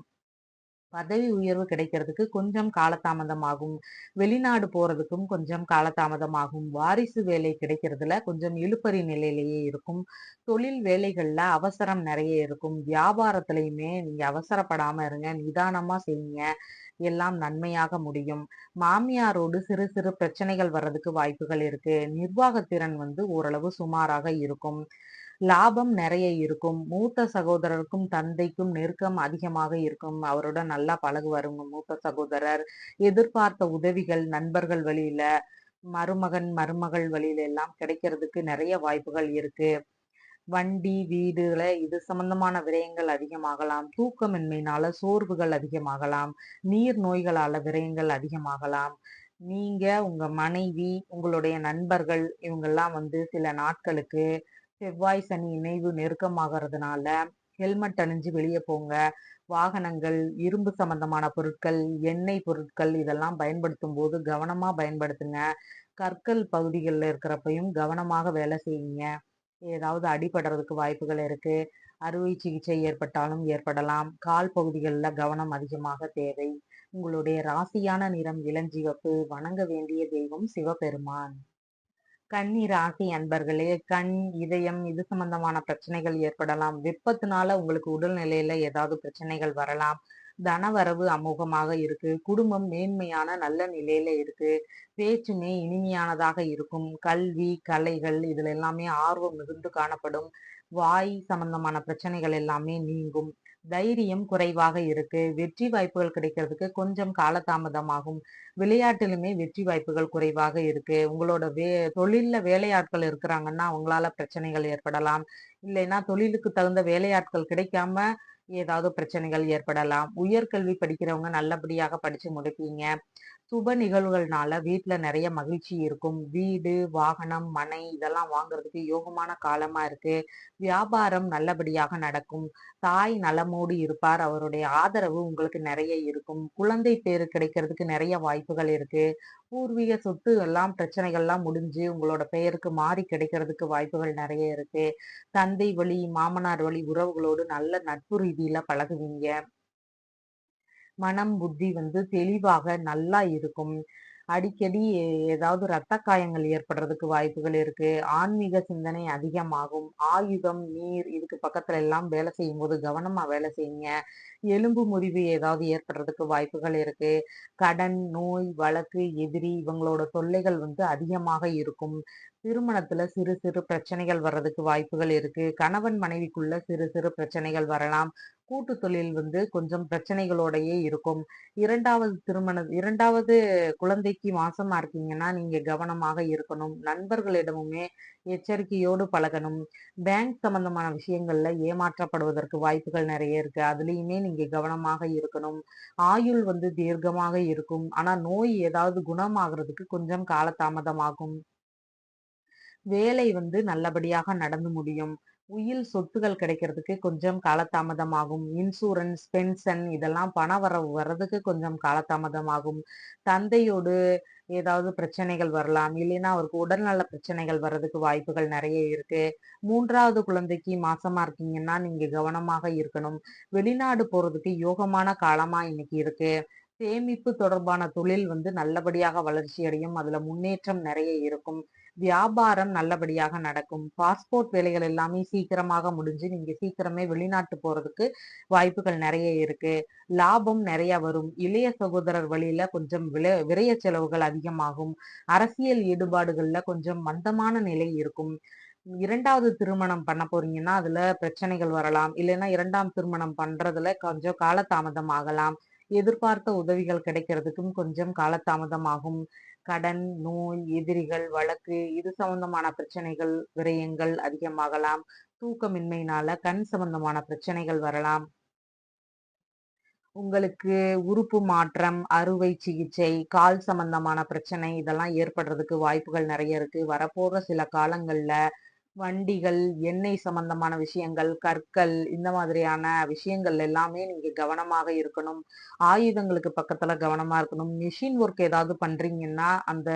பதவி உயர்வு கிடைக்கிறதுக்கு கொஞ்சம் காலதாமதமாகும். வெளிநாடு போறதுக்கும் கொஞ்சம் காலதாமதமாகும். வாரிசு வேலை கிடைக்கிறதுல கொஞ்சம் இழுபறி நிலையிலேயே இருக்கும். தொழில் வேலைகள்ல அவசரம் நெறைய இருக்கும். வியாபாரத்திலயுமே நீங்க அவசரப்படாம இருங்க. நிதானமா செய்யுங்க. எல்லாம் நன்மையாக முடியும். மாமியாரோடு சிறு சிறு பிரச்சனைகள் வர்றதுக்கு வாய்ப்புகள் இருக்கு. நிர்வாகத்திறன் ஓரளவு சுமாராக இருக்கும். லாபம் நெறைய இருக்கும். மூத்த சகோதரருக்கும், தந்தைக்கும் நெருக்கம் அதிகமாக இருக்கும். அவருடன் நல்லா பழகுவாரு உங்க மூத்த சகோதரர். எதிர்பார்த்த உதவிகள் நண்பர்கள் வழியில, மருமகன், மருமகள் வழியில எல்லாம் கிடைக்கிறதுக்கு நெறைய வாய்ப்புகள் இருக்கு. வண்டி, வீடுல இது சம்பந்தமான விரயங்கள் அதிகமாகலாம். தூக்கமின்மையினால சோர்வுகள் அதிகமாகலாம். நீர் நோய்களால விரயங்கள் அதிகமாகலாம். நீங்க, உங்க மனைவி, உங்களுடைய நண்பர்கள் இவங்கெல்லாம் சில நாட்களுக்கு செவ்வாய், சனி இணைவு நெருக்கமாகறதுனால ஹெல்மெட் அணிஞ்சு வெளிய போங்க. வாகனங்கள், இரும்பு சம்பந்தமான பொருட்கள், எண்ணெய் பொருட்கள் இதெல்லாம் பயன்படுத்தும்போது கவனமா பயன்படுத்துங்க. கற்கள் பகுதிகள்ல இருக்கிறப்பயும் கவனமாக வேலை செய்யுங்க. ஏதாவது அடிபடுறதுக்கு வாய்ப்புகள் இருக்கு. அறுவை சிகிச்சை ஏற்பட்டாலும் ஏற்படலாம். கால் பகுதிகள்ல கவனம் அதிகமாக தேவை. உங்களுடைய ராசியான நிறம் இளஞ்சிவப்பு. வணங்க வேண்டிய தெய்வம் சிவபெருமான். கன்னி ராசி அன்பர்களே, கண், இதயம் இது சம்பந்தமான பிரச்சனைகள் ஏற்படலாம். வெப்பத்தினால உங்களுக்கு உடல்நிலையில ஏதாவது பிரச்சனைகள் வரலாம். தனவரவு அமோகமாக இருக்கு. குடும்பம் மேன்மையான நல்ல நிலையில இருக்கு. பேச்சுமே இனிமையானதாக இருக்கும். கல்வி, கலைகள் இதுல எல்லாமே ஆர்வம் மிகுந்து காணப்படும். வாய் சம்பந்தமான பிரச்சனைகள் எல்லாமே நீங்கும். தைரியம் குறைவாக இருக்கு. வெற்றி வாய்ப்புகள் கிடைக்கிறதுக்கு கொஞ்சம் காலதாமதமாகும். விளையாட்டிலுமே வெற்றி வாய்ப்புகள் குறைவாக இருக்கு. உங்களோட தொழில்ல வேலையாட்கள் இருக்கிறாங்கன்னா, அவங்களால பிரச்சனைகள் ஏற்படலாம். இல்லைன்னா தொழிலுக்கு தகுந்த வேலையாட்கள் கிடைக்காம ஏதாவது பிரச்சனைகள் ஏற்படலாம். உயர்கல்வி படிக்கிறவங்க நல்லபடியாக படிச்சு முடிப்பீங்க. சுப நிகழ்வுகள்னால வீட்ல நிறைய மகிழ்ச்சி இருக்கும். வீடு, வாகனம், மனை இதெல்லாம் வாங்குறதுக்கு யோகமான காலமா இருக்கு. வியாபாரம் நல்லபடியாக நடக்கும். தாய் நலமோடு இருப்பார். அவருடைய ஆதரவு உங்களுக்கு நிறைய இருக்கும். குழந்தை பேறு கிடைக்கிறதுக்கு நிறைய வாய்ப்புகள் இருக்கு. பூர்வீக சொத்து எல்லாம் பிரச்சனைகள்லாம் முடிஞ்சு உங்களோட பெயருக்கு மாறி கிடைக்கிறதுக்கு வாய்ப்புகள் நிறைய இருக்கு. தந்தை வழி, மாமனார் வழி உறவுகளோடு நல்ல நட்பு ரீதியில பழகுவீங்க. மனம், புத்தி தெளிவாக நல்லா இருக்கும். அடிக்கடி ஏதாவது ரத்த காயங்கள் ஏற்படுறதுக்கு வாய்ப்புகள் இருக்கு. ஆன்மீக சிந்தனை அதிகமாகும். ஆயுதம், நீர் இதுக்கு பக்கத்துல எல்லாம் வேலை செய்யும்போது கவனமா வேலை செய்யுங்க. எலும்பு முறிவு ஏதாவது ஏற்படுறதுக்கு வாய்ப்புகள் இருக்கு. கடன், நோய், வழக்கு, எதிரி இவங்களோட தொல்லைகள் அதிகமாக இருக்கும். திருமணத்துல சிறு சிறு பிரச்சனைகள் வர்றதுக்கு வாய்ப்புகள் இருக்கு. கணவன் மனைவிக்குள்ள சிறு சிறு பிரச்சனைகள் வரலாம். கூட்டு தொழில் கொஞ்சம் பிரச்சனைகளோடயே இருக்கும். 2வது குழந்தைக்கு மாசமா இருக்கீங்கன்னா, நீங்க கவனமாக இருக்கணும். நண்பர்களிடமுமே எச்சரிக்கையோடு பழகணும். பேங்க் சம்பந்தமான விஷயங்கள்ல ஏமாற்றப்படுவதற்கு வாய்ப்புகள் நெறைய இருக்கு. அதுலயுமே நீங்க கவனமாக இருக்கணும். ஆயுள் தீர்க்கமாக இருக்கும். ஆனா நோய் ஏதாவது குணமாகறதுக்கு கொஞ்சம் காலதாமதமாகும். வேலை நல்லபடியாக நடந்து முடியும். உயில் சொத்துகள் கிடைக்கிறதுக்கு கொஞ்சம் காலதாமதமாகும். இன்சூரன்ஸ், பென்ஷன் இதெல்லாம் பண வரவு வர்றதுக்கு கொஞ்சம் காலதாமதமாகும். தந்தையோடு ஏதாவது பிரச்சனைகள் வரலாம். இல்லைன்னா அவருக்கு உடல்நல பிரச்சனைகள் வர்றதுக்கு வாய்ப்புகள் நெறைய இருக்கு. 3வது குழந்தைக்கு மாசமா இருக்கீங்கன்னா, நீங்க கவனமாக இருக்கணும். வெளிநாடு போறதுக்கு யோகமான காலமா இன்னைக்கு இருக்கு. சேமிப்பு தொடர்பான தொழில் நல்லபடியாக வளர்ச்சி அடையும். அதுல முன்னேற்றம் நெறைய இருக்கும். வியாபாரம் நல்லபடியாக நடக்கும். பாஸ்போர்ட் வேலைகள் எல்லாமே சீக்கிரமாக முடிஞ்சு, நீங்க சீக்கிரமே வெளிநாட்டு போறதுக்கு வாய்ப்புகள் நெறைய இருக்கு. லாபம் நெறைய வரும். இளைய சகோதரர் வழியில கொஞ்சம் விரய செலவுகள் அதிகமாகும். அரசியல் ஈடுபாடுகள்ல கொஞ்சம் மந்தமான நிலை இருக்கும். 2வது திருமணம் பண்ண போறீங்கன்னா, அதுல பிரச்சனைகள் வரலாம். இல்லைன்னா 2ஆம் திருமணம் பண்றதுல கொஞ்சம் காலதாமதம் ஆகலாம். எதிர்பார்த்த உதவிகள் கிடைக்கிறதுக்கும் கொஞ்சம் காலதாமதம் ஆகும். கடன், நோய், எதிரிகள், வழக்கு இது சம்பந்தமான பிரச்சனைகள், விரயங்கள் அதிகமாகலாம். தூக்கமின்மையினால கண் சம்பந்தமான பிரச்சனைகள் வரலாம். உங்களுக்கு உறுப்பு மாற்றம், அறுவை சிகிச்சை, கால் சம்பந்தமான பிரச்சனை இதெல்லாம் ஏற்படுறதுக்கு வாய்ப்புகள் நெறைய இருக்கு. வரப்போற சில காலங்கள்ல வண்டிகள், எண்ணெய் சம்பந்தமான விஷயங்கள், கற்கள் இந்த மாதிரியான விஷயங்கள் எல்லாமே நீங்க கவனமாக இருக்கணும். ஆயுதங்களுக்கு பக்கத்துல கவனமா இருக்கணும். மெஷின் ஒர்க் ஏதாவது பண்றீங்கன்னா, அந்த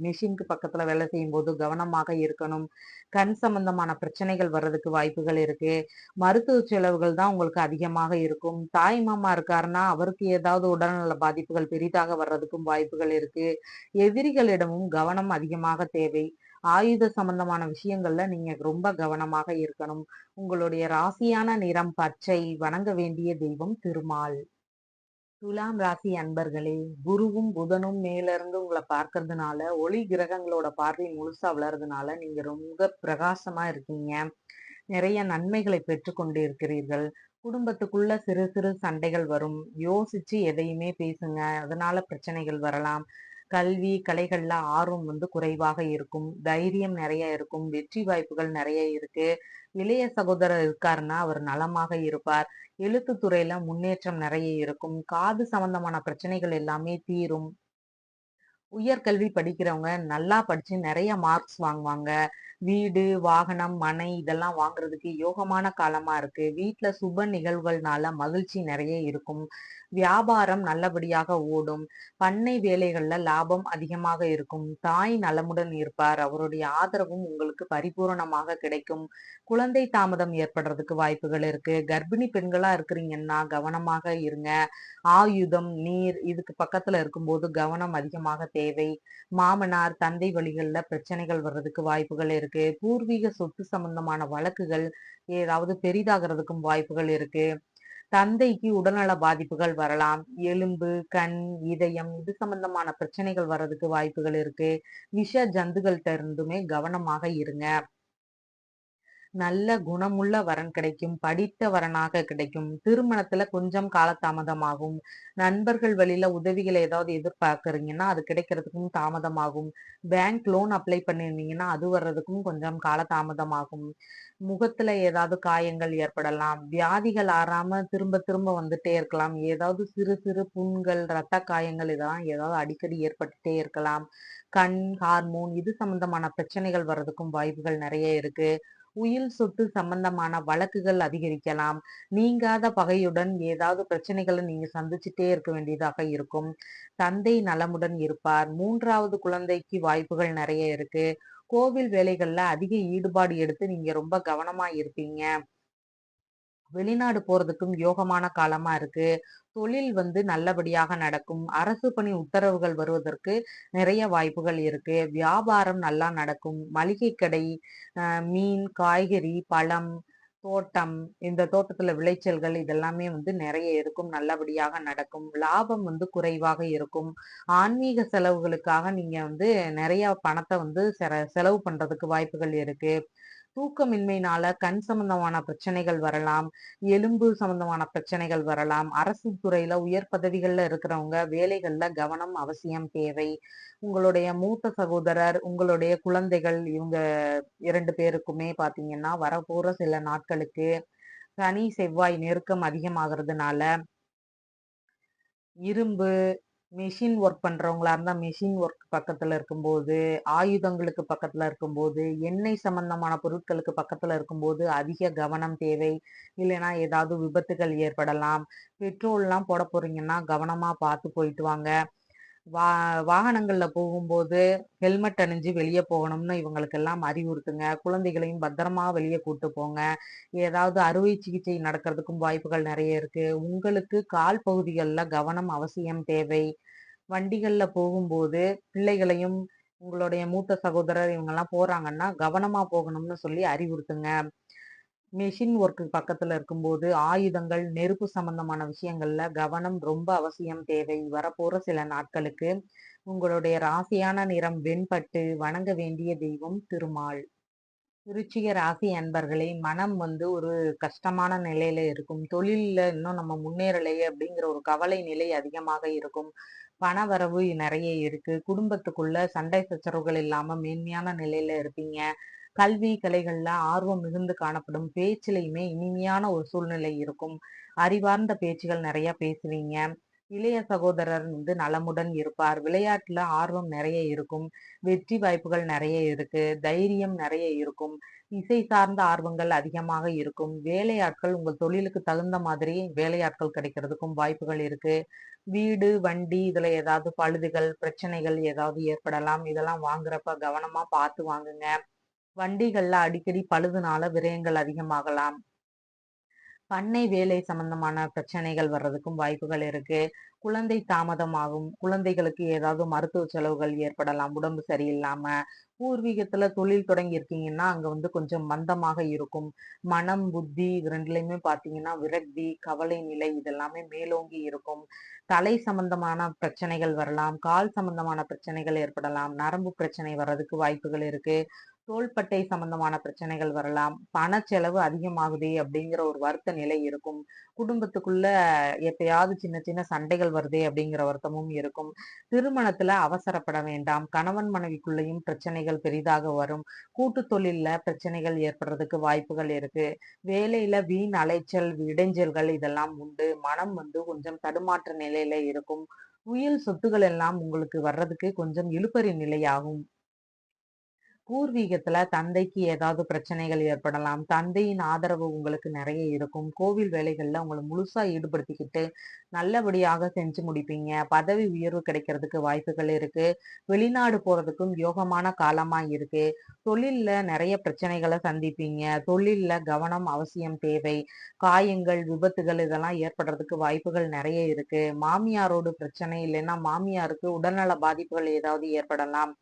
மெஷினுக்கு பக்கத்துல வேலை செய்யும்போது கவனமாக இருக்கணும். கண் சம்பந்தமான பிரச்சனைகள் வர்றதுக்கு வாய்ப்புகள் இருக்கு. மருத்துவ செலவுகள் தான் உங்களுக்கு அதிகமாக இருக்கும். தாய் மாமா இருக்காருன்னா, அவருக்கு ஏதாவது உடல்நல பாதிப்புகள் பெரிதாக வர்றதுக்கும் வாய்ப்புகள் இருக்கு. எதிரிகளிடமும் கவனம் அதிகமாக தேவை. ஆயுத சம்பந்தமான விஷயங்கள்ல நீங்க ரொம்ப கவனமாக இருக்கணும். உங்களுடைய ராசியான நிறம் பச்சை. வணங்க வேண்டிய தெய்வம் திருமால். துலாம் ராசி அன்பர்களே, குருவும் புதனும் மேல இருந்து உங்களை பார்க்கறதுனால, ஒளி கிரகங்களோட பார்வை முழுசா விழறதுனால நீங்க ரொம்ப பிரகாசமா இருக்கீங்க. நிறைய நன்மைகளை பெற்றுக்கொண்டு இருக்கிறீர்கள். குடும்பத்துக்குள்ள சிறு சிறு சண்டைகள் வரும். யோசிச்சு எதையுமே பேசுங்க. அதனால பிரச்சனைகள் வரலாம். கல்வி, கலைகள்ல ஆர்வம் குறைவாக இருக்கும். தைரியம் நிறைய இருக்கும். வெற்றி வாய்ப்புகள் நிறைய இருக்கு. இளைய சகோதரர் இருக்காருன்னா அவர் நலமாக இருப்பார். எழுத்துத் துறையில முன்னேற்றம் நிறைய இருக்கும். காது சம்பந்தமான பிரச்சனைகள் எல்லாமே தீரும். உயர்கல்வி படிக்கிறவங்க நல்லா படிச்சு நிறைய மார்க்ஸ் வாங்குவாங்க. வீடு, வாகனம், மனை இதெல்லாம் வாங்குறதுக்கு யோகமான காலமா இருக்கு. வீட்ல சுப நிகழ்வுகள்னால மகிழ்ச்சி நிறைய இருக்கும். வியாபாரம் நல்லபடியாக ஓடும். பண்ணை வேலைகள்ல லாபம் அதிகமாக இருக்கும். தாய் நலமுடன் இருப்பார். அவருடைய ஆதரவும் உங்களுக்கு பரிபூரணமாக கிடைக்கும். குழந்தை தாமதம் ஏற்படுறதுக்கு வாய்ப்புகள் இருக்கு. கர்ப்பிணி பெண்களா இருக்கிறீங்கன்னா கவனமாக இருங்க. ஆயுதம், நீர் இதுக்கு பக்கத்துல இருக்கும்போது கவனம் அதிகமாக தேவை. மாமனார், தந்தை வழிகள்ல பிரச்சனைகள் வர்றதுக்கு வாய்ப்புகள் இருக்கு. பூர்வீக சொத்து சம்பந்தமான வழக்குகள் ஏதாவது பெரிதாகிறதுக்கும் வாய்ப்புகள் இருக்கு. தந்தைக்கு உடல்நல பாதிப்புகள் வரலாம். எலும்பு, கண், இதயம் இது சம்பந்தமான பிரச்சனைகள் வர்றதுக்கு வாய்ப்புகள் இருக்கு. விஷ ஜந்துகள்ட்ட இருந்துமே கவனமாக இருங்க. நல்ல குணமுள்ள வரன் கிடைக்கும். படித்த வரனாக கிடைக்கும். திருமணத்துல கொஞ்சம் காலதாமதமாகும். நண்பர்கள் வழியில உதவிகளை ஏதாவது எதிர்பார்க்கறீங்கன்னா, அது கிடைக்கிறதுக்கும் தாமதமாகும். பேங்க் லோன் அப்ளை பண்ணியிருந்தீங்கன்னா, அது வர்றதுக்கும் கொஞ்சம் காலதாமதமாகும். முகத்துல ஏதாவது காயங்கள் ஏற்படலாம். வியாதிகள் ஆறாம திரும்ப திரும்ப வந்துட்டே இருக்கலாம். ஏதாவது சிறு சிறு புண்கள், ரத்த காயங்கள் இதெல்லாம் ஏதாவது அடிக்கடி ஏற்பட்டுட்டே இருக்கலாம். கண், ஹார்மோன் இது சம்பந்தமான பிரச்சனைகள் வர்றதுக்கும் வாய்ப்புகள் நெறைய இருக்கு. உயில் சொத்து சம்பந்தமான வழக்குகள் அதிகரிக்கலாம். நீங்காத பகையுடன் ஏதாவது பிரச்சனைகள நீங்க சந்திச்சுட்டே இருக்க வேண்டியதாக இருக்கும். தந்தை நலமுடன் இருப்பார். 3வது குழந்தைக்கு வாய்ப்புகள் நெறைய இருக்கு. கோவில் வேலைகள்ல அதிக ஈடுபாடு எடுத்து நீங்க ரொம்ப கவனமா இருப்பீங்க. வெளிநாடு போறதுக்கும் யோகமான காலமா இருக்கு. தொழில் நல்லபடியாக நடக்கும். அரசு பணி உத்தரவுகள் வருவதற்கு நிறைய வாய்ப்புகள் இருக்கு. வியாபாரம் நல்லா நடக்கும். மளிகை கடை, மீன், காய்கறி, பழம், தோட்டம், இந்த தோட்டத்துல விளைச்சல்கள் இதெல்லாமே நிறைய இருக்கும். நல்லபடியாக நடக்கும். லாபம் குறைவாக இருக்கும். ஆன்மீக செலவுகளுக்காக நீங்க நிறைய பணத்த செலவு பண்றதுக்கு வாய்ப்புகள் இருக்கு. தூக்கமின்மையினால கண் சம்பந்தமான பிரச்சனைகள் வரலாம். எலும்பு சம்பந்தமான பிரச்சனைகள் வரலாம். அரசு துறையில உயர் பதவிகள்ல இருக்கிறவங்க வேலைகள்ல கவனம் அவசியம் தேவை. உங்களுடைய மூத்த சகோதரர், உங்களுடைய குழந்தைகள் இவங்க 2 பேருக்குமே பார்த்தீங்கன்னா, வரப்போற சில நாட்களுக்கு சனி, செவ்வாய் நெருக்கம் அதிகமாகறதுனால இரும்பு, மெஷின் ஒர்க் பண்றவங்களா இருந்தா மெஷின் ஒர்க் பக்கத்துல இருக்கும்போது, ஆயுதங்களுக்கு பக்கத்துல இருக்கும்போது, எண்ணெய் சம்பந்தமான பொருட்களுக்கு பக்கத்துல இருக்கும்போது அதிக கவனம் தேவை. இல்லைன்னா ஏதாவது விபத்துகள் ஏற்படலாம். பெட்ரோல்லாம் போட போறீங்கன்னா, கவனமா பார்த்து போயிட்டு வாங்க. வா வாகனங்கள்ல போகும்போது ஹெல்மெட் அணிஞ்சு வெளிய போகணும்னு இவங்களுக்கெல்லாம் அறிவுறுத்துங்க. குழந்தைகளையும் பத்திரமா வெளிய கூட்டு போங்க. ஏதாவது அறுவை சிகிச்சை நடக்கிறதுக்கும் வாய்ப்புகள் நெறைய இருக்கு. உங்களுக்கு கால் பகுதிகள்ல கவனம் அவசியம் தேவை. வண்டிகள்ல போகும்போது பிள்ளைகளையும் உங்களுடைய மூத்த சகோதரர் இவங்கலாம் போறாங்கன்னா, கவனமா போகணும்னு சொல்லி அறிவுறுத்துங்க. மெஷின் ஒர்க் பக்கத்துல இருக்கும்போது, ஆயுதங்கள், நெருப்பு சம்பந்தமான விஷயங்கள்ல கவனம் ரொம்ப அவசியம் தேவை. வரப்போற சில நாட்களுக்கு. உங்களுடைய ராசியான நிறம் வெண்பட்டு. வணங்க வேண்டிய தெய்வம் திருமால். விருச்சிக ராசி அன்பர்களே, மனம் ஒரு கஷ்டமான நிலையில இருக்கும். தொழில்ல இன்னும் நம்ம முன்னேறலையே அப்படிங்கிற ஒரு கவலை நிலை அதிகமாக இருக்கும். பணவரவு நெறைய இருக்கு. குடும்பத்துக்குள்ள சண்டை சச்சரவுகள் இல்லாம மேன்மையான நிலையில இருப்பீங்க. கல்வி, கலைகள்ல ஆர்வம் மிகுந்து காணப்படும். பேச்சிலயுமே இனிமையான ஒரு சூழ்நிலை இருக்கும். அறிவார்ந்த பேச்சுகள் நெறைய பேசுவீங்க. இளைய சகோதரர் நலமுடன் இருப்பார். விளையாட்டுல ஆர்வம் நெறைய இருக்கும். வெற்றி வாய்ப்புகள் நெறைய இருக்கு. தைரியம் நெறைய இருக்கும். இசை சார்ந்த ஆர்வங்கள் அதிகமாக இருக்கும். வேலையாட்கள் உங்கள் தொழிலுக்கு தகுந்த மாதிரி வேலையாட்கள் கிடைக்கிறதுக்கும் வாய்ப்புகள் இருக்கு. வீடு, வண்டி இதுல ஏதாவது பழுதுகள், பிரச்சனைகள் ஏதாவது ஏற்படலாம். இதெல்லாம் வாங்குறப்ப கவனமா பார்த்து வாங்குங்க. வண்டிகள்ல அடிக்கடி பழுதுனால விரயங்கள் அதிகமாகலாம். பண்ணை வேலை சம்பந்தமான பிரச்சனைகள் வர்றதுக்கும் வாய்ப்புகள் இருக்கு. குழந்தை தாமதமாகும். குழந்தைகளுக்கு ஏதாவது மருத்துவ செலவுகள் ஏற்படலாம், உடம்பு சரியில்லாம. பூர்வீகத்துல தொழில் தொடங்கி இருக்கீங்கன்னா, அங்க கொஞ்சம் மந்தமாக இருக்கும். மனம், புத்தி இது 2லயுமே பார்த்தீங்கன்னா, விரக்தி, கவலை நிலை இதெல்லாமே மேலோங்கி இருக்கும். தலை சம்பந்தமான பிரச்சனைகள் வரலாம். கால் சம்பந்தமான பிரச்சனைகள் ஏற்படலாம். நரம்பு பிரச்சனை வர்றதுக்கு வாய்ப்புகள் இருக்கு. தோள்பட்டை சம்பந்தமான பிரச்சனைகள் வரலாம். பணச்செலவு அதிகமாகுதே அப்படிங்கிற ஒரு வருத்த நிலை இருக்கும். குடும்பத்துக்குள்ள எப்பயாவது சின்ன சின்ன சண்டைகள் வருதே அப்படிங்கிற வருத்தமும் இருக்கும். திருமணத்துல அவசரப்பட வேண்டாம். கணவன் மனைவிக்குள்ளேயும் பிரச்சனைகள் பெரிதாக வரும். கூட்டு தொழில்ல பிரச்சனைகள் ஏற்படுறதுக்கு வாய்ப்புகள் இருக்கு. வேலையில வீண் அலைச்சல், இடைஞ்சல்கள் இதெல்லாம் உண்டு. மனம் கொஞ்சம் தடுமாற்ற நிலையில இருக்கும். உயில் சொத்துகள் எல்லாம் உங்களுக்கு வர்றதுக்கு கொஞ்சம் இழுபறி நிலையாகும். பூர்வீகத்துல தந்தைக்கு ஏதாவது பிரச்சனைகள் ஏற்படலாம். தந்தையின் ஆதரவு உங்களுக்கு நெறைய இருக்கும். கோவில் வேலைகள்ல உங்கள முழுசா ஈடுபடுத்திக்கிட்டு, நல்லபடியாக செஞ்சு முடிப்பீங்க. பதவி உயர்வு கிடைக்கிறதுக்கு வாய்ப்புகள் இருக்கு. வெளிநாடு போறதுக்கும் யோகமான காலமா இருக்கு. தொழில்ல நெறைய பிரச்சனைகள சந்திப்பீங்க. தொழில்ல கவனம் அவசியம் தேவை. காயங்கள், விபத்துகள் இதெல்லாம் ஏற்படுறதுக்கு வாய்ப்புகள் நெறைய இருக்கு. மாமியாரோட பிரச்சனை இல்லைன்னா, மாமியாருக்கு உடல்நல பாதிப்புகள் ஏதாவது ஏற்படலாம்.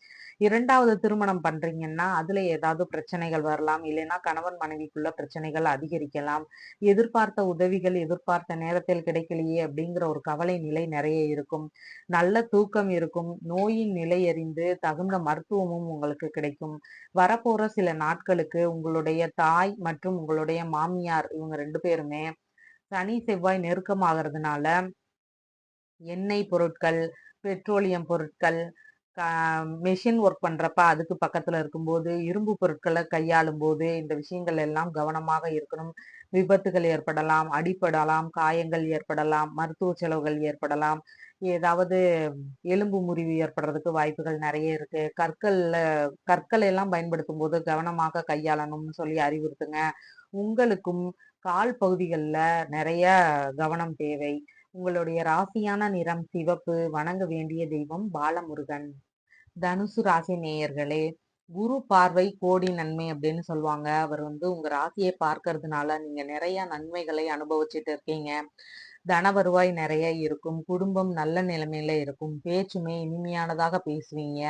2வது திருமணம் பண்றீங்கன்னா, அதுல ஏதாவது பிரச்சனைகள் வரலாம். இல்லைன்னா கணவன் மனைவிக்குள்ள பிரச்சனைகள் அதிகரிக்கலாம். எதிர்பார்த்த உதவிகள் எதிர்பார்த்த நேரத்தில் கிடைக்கலையே அப்படிங்கிற ஒரு கவலை நிலை நெறைய இருக்கும். நல்ல தூக்கம் இருக்கும். நோயின் நிலை அறிந்து தகுந்த மருத்துவமும் உங்களுக்கு கிடைக்கும். வரப்போற சில நாட்களுக்கு உங்களுடைய தாய் மற்றும் உங்களுடைய மாமியார் இவங்க 2 பேருமே சனி, செவ்வாய் நெருக்கமாகறதுனால எண்ணெய் பொருட்கள், பெட்ரோலியம் பொருட்கள், க மெஷின் ஒர்க் பண்றப்ப அதுக்கு பக்கத்துல இருக்கும்போது, இரும்பு பொருட்கள கையாளும்போது, இந்த விஷயங்கள் எல்லாம் கவனமாக இருக்கணும். விபத்துகள் ஏற்படலாம், அடிபடலாம், காயங்கள் ஏற்படலாம், மருத்துவ செலவுகள் ஏற்படலாம். ஏதாவது எலும்பு முறிவு ஏற்படுறதுக்கு வாய்ப்புகள் நெறைய இருக்கு. கற்கள் எல்லாம் பயன்படுத்தும்போது கவனமாக கையாளணும்னு சொல்லி அறிவுறுத்துங்க. உங்களுக்கும் கால் பகுதிகள்ல நெறைய கவனம் தேவை. உங்களுடைய ராசியான நிறம் சிவப்பு. வணங்க வேண்டிய தெய்வம் பாலமுருகன். தனுசு ராசி நேயர்களே, குரு பார்வை கோடி நன்மை அப்படின்னு சொல்லுவாங்க. அவர் உங்க ராசியை பார்க்கறதுனால நீங்க நிறைய நன்மைகளை அனுபவிச்சுட்டு இருக்கீங்க. தன வருவாய் நிறைய இருக்கும். குடும்பம் நல்ல நிலைமையில இருக்கும். பேச்சுமே இனிமையானதாக பேசுவீங்க.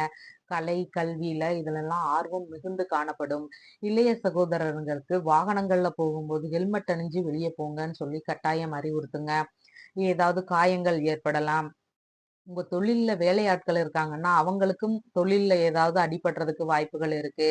கலை, கல்வியில இதுலெல்லாம் ஆர்வம் மிகுந்து காணப்படும். இளைய சகோதரர்களுக்கு வாகனங்கள்ல போகும்போது ஹெல்மெட் அணிஞ்சு வெளியே போங்கன்னு சொல்லி கட்டாயம் அறிவுறுத்துங்க. ஏதாவது காயங்கள் ஏற்படலாம். உங்க தொழில்ல வேலையாட்கள் இருக்காங்கன்னா, அவங்களுக்கும் தொழில்ல ஏதாவது அடிபடுறதுக்கு வாய்ப்புகள் இருக்கு.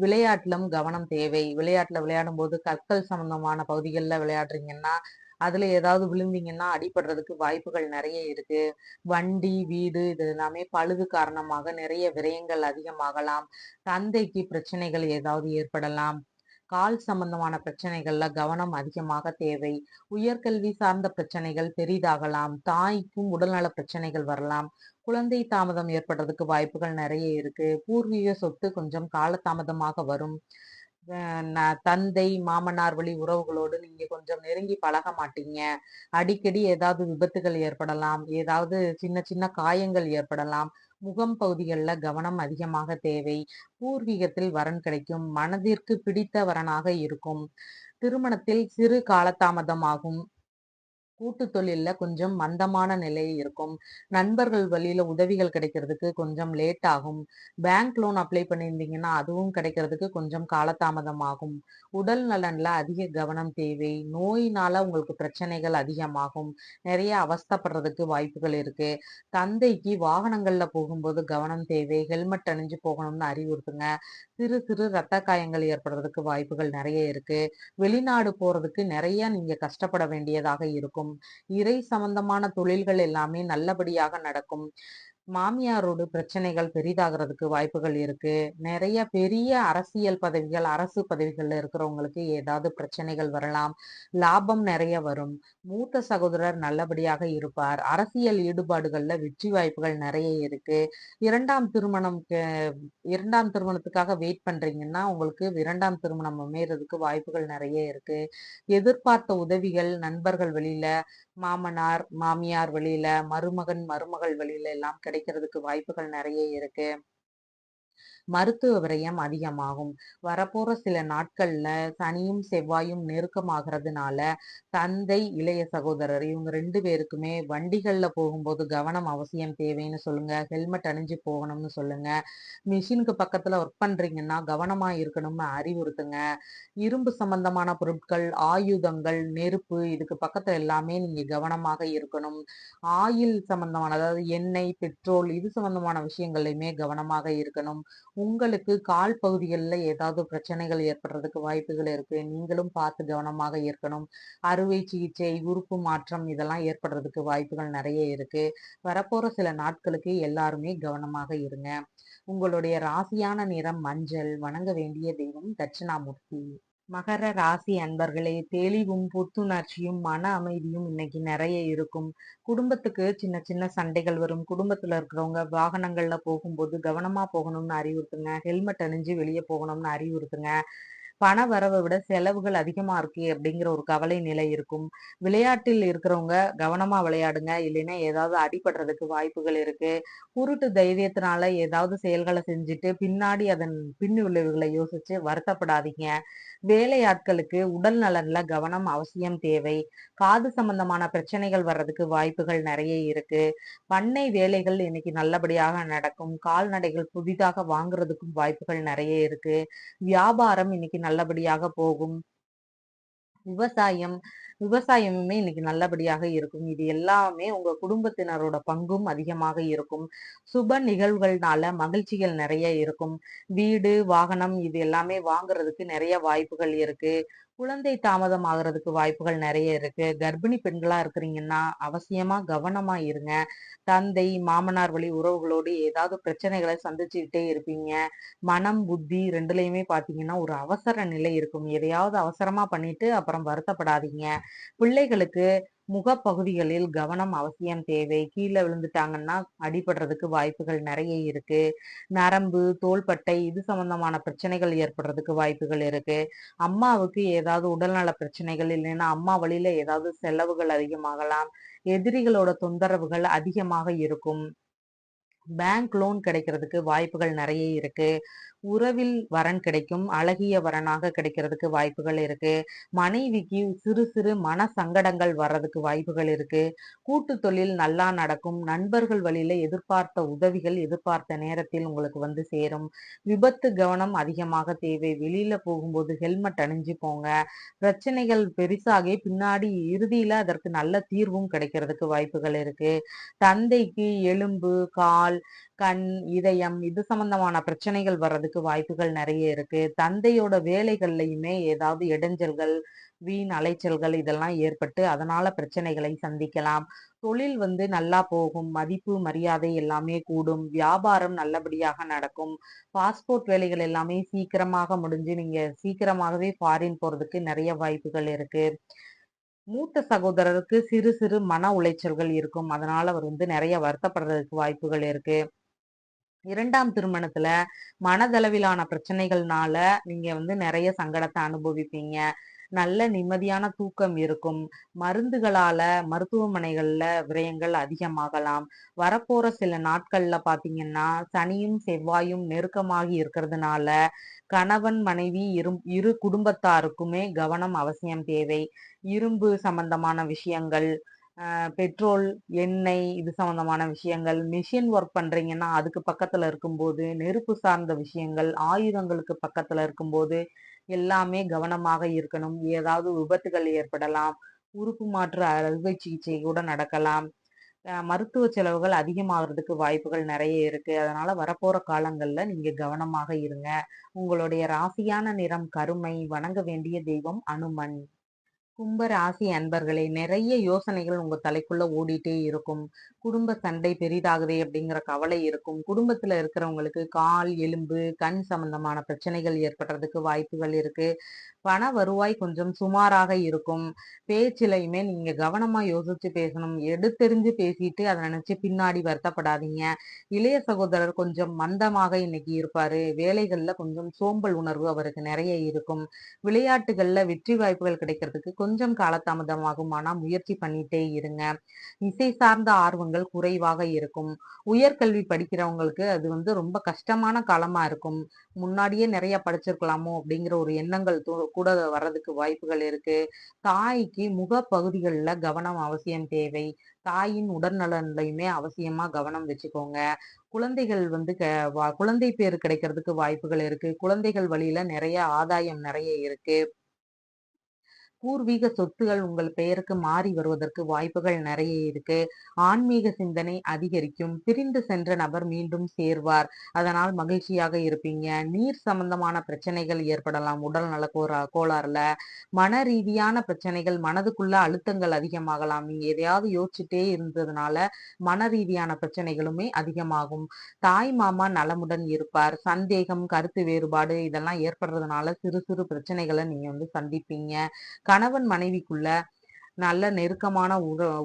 விளையாட்டிலும் கவனம் தேவை. விளையாட்டுல விளையாடும்போது கற்கள் சம்பந்தமான பகுதிகள்ல விளையாடுறீங்கன்னா, அதுல ஏதாவது விழுந்தீங்கன்னா அடிபடுறதுக்கு வாய்ப்புகள் நெறைய இருக்கு. வண்டி, வீடு இது எல்லாமே பழுது காரணமாக நிறைய விரயங்கள் அதிகமாகலாம். தந்தைக்கு பிரச்சனைகள் ஏதாவது ஏற்படலாம். கால் சம்பந்தமான பிரச்சனைகள்ல கவனம் அதிகமாக தேவை. உயர்கல்வி சார்ந்த பிரச்சனைகள் பெரிதாகலாம். தாய்க்கும் உடல்நல பிரச்சனைகள் வரலாம். குழந்தை தாமதம் ஏற்படுறதுக்கு வாய்ப்புகள் நிறைய இருக்கு. பூர்வீக சொத்து கொஞ்சம் காலதாமதமாக வரும். தந்தை, மாமனார் வழி உறவுகளோடு நீங்க கொஞ்சம் நெருங்கி பழக மாட்டீங்க. அடிக்கடி ஏதாவது விபத்துகள் ஏற்படலாம். ஏதாவது சின்ன சின்ன காயங்கள் ஏற்படலாம். முகம் பகுதிகள்ல கவனம் அதிகமாக தேவை. பூர்வீகத்தில் வரன் கிடைக்கும். மனதிற்கு பிடித்த வரனாக இருக்கும். திருமணத்தில் சிறு காலதாமதம் ஆகும். கூட்டு தொழில்ல கொஞ்சம் மந்தமான நிலை இருக்கும். நண்பர்கள் வழியில உதவிகள் கிடைக்கிறதுக்கு கொஞ்சம் லேட் ஆகும். பேங்க் லோன் அப்ளை பண்ணியிருந்தீங்கன்னா, அதுவும் கிடைக்கிறதுக்கு கொஞ்சம் காலதாமதம் ஆகும். உடல் நலன்ல அதிக கவனம் தேவை. நோயினால உங்களுக்கு பிரச்சனைகள் அதிகமாகும். நிறைய அவஸ்தைப்படுறதுக்கு வாய்ப்புகள் இருக்கு. தந்தைக்கு வாகனங்கள்ல போகும்போது கவனம் தேவை. ஹெல்மெட் அணிஞ்சு போகணும்னு அறிவுறுத்துங்க. சிறு சிறு ரத்த காயங்கள் ஏற்படுறதுக்கு வாய்ப்புகள் நிறைய இருக்கு. வெளிநாடு போறதுக்கு நிறைய நீங்க கஷ்டப்பட வேண்டியதாக இருக்கும். இறை சம்பந்தமான தொழில்கள் எல்லாமே நல்லபடியாக நடக்கும். மாமியாரோட பிரச்சனைகள் பெரிதாகிறதுக்கு வாய்ப்புகள் இருக்கு. நிறைய பெரிய அரசியல் பதவிகள், அரசு பதவிகள்ல இருக்கிறவங்களுக்கு ஏதாவது பிரச்சனைகள் வரலாம். லாபம் நிறைய வரும். மூத்த சகோதரர் நல்லபடியாக இருப்பார். அரசியல் ஈடுபாடுகள்ல வெற்றி வாய்ப்புகள் நிறைய இருக்கு. 2ஆம் திருமணம் 2ஆம் திருமணத்துக்காக வெயிட் பண்றீங்கன்னா, உங்களுக்கு 2ஆம் திருமணம் அமையறதுக்கு வாய்ப்புகள் நிறைய இருக்கு. எதிர்பார்த்த உதவிகள் நண்பர்கள் வழியில, மாமனார், மாமியார் வழியில, மருமகன், மருமகள் வழியில எல்லாம் கிடைக்கிறதுக்கு வாய்ப்புகள் நிறைய இருக்கு. மருத்துவ விரயம் அதிகமாகும். வரப்போற சில நாட்கள்ல சனியும் செவ்வாயும் நெருக்கமாகறதுனால தந்தை, இளைய சகோதரர் இவங்க 2 பேருக்குமே வண்டிகள்ல போகும்போது கவனம் அவசியம் தேவைன்னு சொல்லுங்க. ஹெல்மெட் அணிஞ்சு போகணும்னு சொல்லுங்க. மிஷினுக்கு பக்கத்துல ஒர்க் பண்றீங்கன்னா கவனமா இருக்கணும்னு அறிவுறுத்துங்க. இரும்பு சம்பந்தமான பொருட்கள், ஆயுதங்கள், நெருப்பு இதுக்கு பக்கத்துல எல்லாமே நீங்க கவனமாக இருக்கணும். ஆயில் சம்பந்தமான அதாவது எண்ணெய், பெட்ரோல் இது சம்பந்தமான விஷயங்கள்லயுமே கவனமாக இருக்கணும். உங்களுக்கு கால் பகுதிகள்ல ஏதாவது பிரச்சனைகள் ஏற்படுறதுக்கு வாய்ப்புகள் இருக்கு. நீங்களும் பார்த்து கவனமாக இருக்கணும். அறுவை சிகிச்சை, உறுப்பு மாற்றம் இதெல்லாம் ஏற்படுறதுக்கு வாய்ப்புகள் நிறைய இருக்கு. வரப்போற சில நாட்களுக்கு எல்லாருமே கவனமாக இருங்க. உங்களுடைய ராசியான நிறம் மஞ்சள். வணங்க வேண்டிய தெய்வம் தட்சிணாமூர்த்தி. மகர ராசி அன்பர்களே, தெளிவும் புத்துணர்ச்சியும் மன அமைதியும் இன்னைக்கு நிறைய இருக்கும். குடும்பத்துக்கு சின்ன சின்ன சண்டைகள் வரும். குடும்பத்துல இருக்கிறவங்க வாகனங்கள்ல போகும்போது கவனமா போகணும்னு அறிவுறுத்துங்க. ஹெல்மெட் அணிஞ்சு வெளியே போகணும்னு அறிவுறுத்துங்க. பண வரவை விட செலவுகள் அதிகமா இருக்கு அப்படிங்கிற ஒரு கவலை நிலை இருக்கும். விளையாட்டில் இருக்கிறவங்க கவனமா விளையாடுங்க. இல்லைன்னா ஏதாவது அடிபடுறதுக்கு வாய்ப்புகள் இருக்கு. குருட்டு தைரியத்தினால ஏதாவது செயல்கள செஞ்சுட்டு பின்னாடி அதன் பின் விளைவுகளை யோசிச்சு வருத்தப்படாதீங்க. வேலையாட்களுக்கு உடல் நலன்ல கவனம் அவசியம் தேவை. காது சம்பந்தமான பிரச்சனைகள் வர்றதுக்கு வாய்ப்புகள் நெறைய இருக்கு. பண்ணை வேலைகள் இன்னைக்கு நல்லபடியாக நடக்கும். கால்நடைகள் புதிதாக வாங்குறதுக்கும் வாய்ப்புகள் நெறைய இருக்கு. வியாபாரம் இன்னைக்கு நல்லபடியாக போகும். விவசாயம் விவசாயமுமே இன்னைக்கு நல்லபடியாக இருக்கும். இது எல்லாமே உங்க குடும்பத்தினரோட பங்கும் அதிகமாக இருக்கும். சுப நிகழ்வுகள்னால மகிழ்ச்சிகள் நெறைய இருக்கும். வீடு, வாகனம் இது எல்லாமே வாங்குறதுக்கு நெறைய வாய்ப்புகள் இருக்கு. குழந்தை தாமதம் ஆகுறதுக்கு வாய்ப்புகள் நெறைய இருக்கு. கர்ப்பிணி பெண்களா இருக்கிறீங்கன்னா, அவசியமா கவனமா இருங்க. தந்தை, மாமனார் வழி உறவுகளோடு ஏதாவது பிரச்சனைகள சந்திச்சுக்கிட்டே இருப்பீங்க. மனம், புத்தி 2லயுமே பார்த்தீங்கன்னா, ஒரு அவசர நிலை இருக்கும். எதையாவது அவசரமா பண்ணிட்டு அப்புறம் வருத்தப்படாதீங்க. பிள்ளைகளுக்கு முகப்பகுதிகளில் கவனம் அவசியம் தேவை. கீழ விழுந்துட்டாங்கன்னா, அடிபடுறதுக்கு வாய்ப்புகள் நெறைய இருக்கு. நரம்பு, தோள்பட்டை இது சம்பந்தமான பிரச்சனைகள் ஏற்படுறதுக்கு வாய்ப்புகள் இருக்கு. அம்மாவுக்கு ஏதாவது உடல்நல பிரச்சனைகள் இல்லைன்னா, அம்மா வழியில ஏதாவது செலவுகள் அதிகமாகலாம். எதிரிகளோட தொந்தரவுகள் அதிகமாக இருக்கும். பேங்க் லோன் கிடைக்கிறதுக்கு வாய்ப்புகள் நெறைய இருக்கு. உறவில் வரன் கிடைக்கும். அழகிய வரனாக கிடைக்கிறதுக்கு வாய்ப்புகள் இருக்கு. மனைவிக்கு சிறு சிறு மன சங்கடங்கள் வர்றதுக்கு வாய்ப்புகள் இருக்கு. கூட்டு தொழில் நல்லா நடக்கும். நண்பர்கள் வழியில எதிர்பார்த்த உதவிகள் எதிர்பார்த்த நேரத்தில் உங்களுக்கு வந்து சேரும். விபத்து கவனம் அதிகமாக தேவை. வெளியில போகும்போது ஹெல்மெட் அணிஞ்சு போங்க. பிரச்சனைகள் பெரிசாகி பின்னாடி இறுதியில அதற்கு நல்ல தீர்வும் கிடைக்கிறதுக்கு வாய்ப்புகள் இருக்கு. தந்தைக்கு எலும்பு, கால், கண், இதயம் இது சம்பந்தமான பிரச்சனைகள் வர்றதுக்கு வாய்ப்புகள் நெறைய இருக்கு. தந்தையோட வேலைகள்லயுமே ஏதாவது இடைஞ்சல்கள், வீண் அலைச்சல்கள் இதெல்லாம் ஏற்பட்டு அதனால பிரச்சனைகளை சந்திக்கலாம். தொழில் வந்து நல்லா போகும். மதிப்பு, மரியாதை எல்லாமே கூடும். வியாபாரம் நல்லபடியாக நடக்கும். பாஸ்போர்ட் வேலைகள் எல்லாமே சீக்கிரமாக முடிஞ்சு நீங்க சீக்கிரமாகவே ஃபாரின் போறதுக்கு நெறைய வாய்ப்புகள் இருக்கு. மூத்த சகோதரருக்கு சிறு சிறு மன உளைச்சல்கள் இருக்கும். அதனால அவர் வந்து நெறைய வருத்தப்படுறதுக்கு வாய்ப்புகள் இருக்கு. 2ஆம் திருமணத்துல மனதளவிலான பிரச்சனைகள்னால நீங்க வந்து நெறைய சங்கடத்த அனுபவிப்பீங்க. நல்ல நிம்மதியான தூக்கம் இருக்கும். மருந்துகளால மருத்துவமனைகள்ல விரயங்கள் அதிகமாகலாம். வரப்போற சில நாட்கள்ல பார்த்தீங்கன்னா, சனியும், செவ்வாயும் நெருக்கமாகி இருக்கிறதுனால, கணவன், மனைவி இரு குடும்பத்தாருக்குமே கவனம் அவசியம் தேவை. இரும்பு சம்பந்தமான விஷயங்கள், பெட்ரோல், எண்ணெய் இது சம்மந்தமான விஷயங்கள், மிஷின் ஒர்க் பண்றீங்கன்னா, அதுக்கு பக்கத்துல இருக்கும்போது, நெருப்பு சார்ந்த விஷயங்கள், ஆயுதங்களுக்கு பக்கத்துல இருக்கும்போது, எல்லாமே கவனமாக இருக்கணும். ஏதாவது விபத்துகள் ஏற்படலாம். உறுப்பு மாற்று அறுவை சிகிச்சை கூட நடக்கலாம். மருத்துவ செலவுகள் அதிகமாகறதுக்கு வாய்ப்புகள் நெறைய இருக்கு. அதனால வரப்போற காலங்கள்ல நீங்க கவனமாக இருங்க. உங்களுடைய ராசியான நிறம் கருமை. வணங்க வேண்டிய தெய்வம் அனுமன். கும்ப ராசி அன்பர்களே, நிறைய யோசனைகள் உங்க தலைக்குள்ள ஓடிட்டே இருக்கும். குடும்ப சண்டை பெரிதாகுதே அப்படிங்கிற கவலை இருக்கும். குடும்பத்துல இருக்கிறவங்களுக்கு கால், எலும்பு, கண் சம்பந்தமான பிரச்சனைகள் ஏற்படுறதுக்கு வாய்ப்புகள் இருக்கு. பண வருவாய் கொஞ்சம் சுமாராக இருக்கும். பேச்சிலையுமே நீங்க கவனமா யோசிச்சு பேசணும். எடுத்தெறிஞ்சு பேசிட்டு அதை நினைச்சு பின்னாடி வருத்தப்படாதீங்க. இளைய சகோதரர் கொஞ்சம் மந்தமாக இன்னைக்கு இருப்பாரு. வேலைகள்ல கொஞ்சம் சோம்பல் உணர்வு அவருக்கு நிறைய இருக்கும். விளையாட்டுகள்ல வெற்றி வாய்ப்புகள் கிடைக்கிறதுக்கு கொஞ்சம் காலதாமதமாகும். ஆனா முயற்சி பண்ணிட்டே இருங்க. இசை சார்ந்த ஆர்வங்கள் குறைவாக இருக்கும். உயர்கல்வி படிக்கிறவங்களுக்கு அது வந்து ரொம்ப கஷ்டமான காலமா இருக்கும். முன்னாடியே நிறைய படிச்சிருக்கலாமோ அப்படிங்கிற ஒரு எண்ணங்கள் கூட வர்றதுக்கு வாய்ப்புகள் இருக்கு. தாய்க்கு முகப்பகுதிகளில் கவனம் அவசியம் தேவை. தாயின் உடல்நலன்லையுமே அவசியமா கவனம் வச்சுக்கோங்க. குழந்தைகள் வந்து குழந்தை பேரு கிடைக்கிறதுக்கு வாய்ப்புகள் இருக்கு. குழந்தைகள் வழியில நிறைய ஆதாயம் நிறைய இருக்கு. பூர்வீக சொத்துகள் உங்கள் பெயருக்கு மாறி வருவதற்கு வாய்ப்புகள் நிறைய இருக்கு. ஆன்மீக சிந்தனை அதிகரிக்கும். பிரிந்து சென்ற நபர் மீண்டும் சேர்வார். அதனால் மகிழ்ச்சியாக இருப்பீங்க. நீர் சம்பந்தமான பிரச்சனைகள் ஏற்படலாம். உடல் நல கோளாறுல மன ரீதியான பிரச்சனைகள், மனதுக்குள்ள அழுத்தங்கள் அதிகமாகலாம். நீங்க எதையாவது யோசிச்சுட்டே இருந்ததுனால மன ரீதியான பிரச்சனைகளுமே அதிகமாகும். தாய் மாமா நலமுடன் இருப்பார். சந்தேகம், கருத்து வேறுபாடு இதெல்லாம் ஏற்படுறதுனால சிறு சிறு பிரச்சனைகளை நீங்க வந்து சந்திப்பீங்க. கணவன் மனைவிக்குள்ள நல்ல நெருக்கமான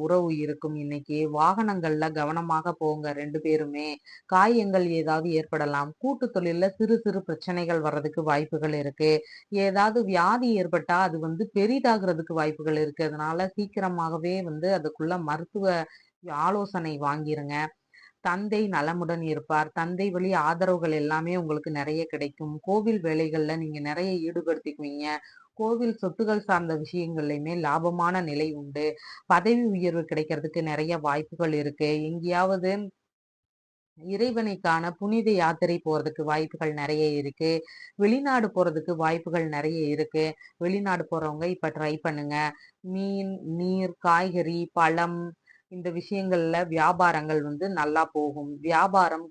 உறவு இருக்கும் இன்னைக்கு. வாகனங்கள்ல கவனமாக போங்க 2 பேருமே. காயங்கள் ஏதாவது ஏற்படலாம். கூட்டு தொழில்ல சிறு சிறு பிரச்சனைகள் வர்றதுக்கு வாய்ப்புகள் இருக்கு. ஏதாவது வியாதி ஏற்பட்டா அது பெரிதாகுறதுக்கு வாய்ப்புகள் இருக்கு. அதனால சீக்கிரமாகவே அதுக்குள்ள மருத்துவ ஆலோசனை வாங்கிருங்க. தந்தை நலமுடன் இருப்பார். தந்தை வழி ஆதரவுகள் எல்லாமே உங்களுக்கு நெறைய கிடைக்கும். கோவில் வேலைகள்ல நீங்க நெறைய ஈடுபடுத்திக்குவீங்க. கோவில் சொத்துக்கள் சார்ந்த விஷயங்கள்லயுமே லாபமான நிலை உண்டு. பதவி உயர்வு கிடைக்கிறதுக்கு நெறைய வாய்ப்புகள் இருக்கு. எங்கேயாவது இறைவனை காண புனித யாத்திரை போறதுக்கு வாய்ப்புகள் நெறைய இருக்கு. வெளிநாடு போறதுக்கு வாய்ப்புகள் நெறைய இருக்கு. வெளிநாடு போறவங்க இப்ப ட்ரை பண்ணுங்க. மீன், நீர், காய்கறி, பழம் இந்த விஷயங்கள்ல வியாபாரங்கள் நல்லா போகும். வியாபாரம்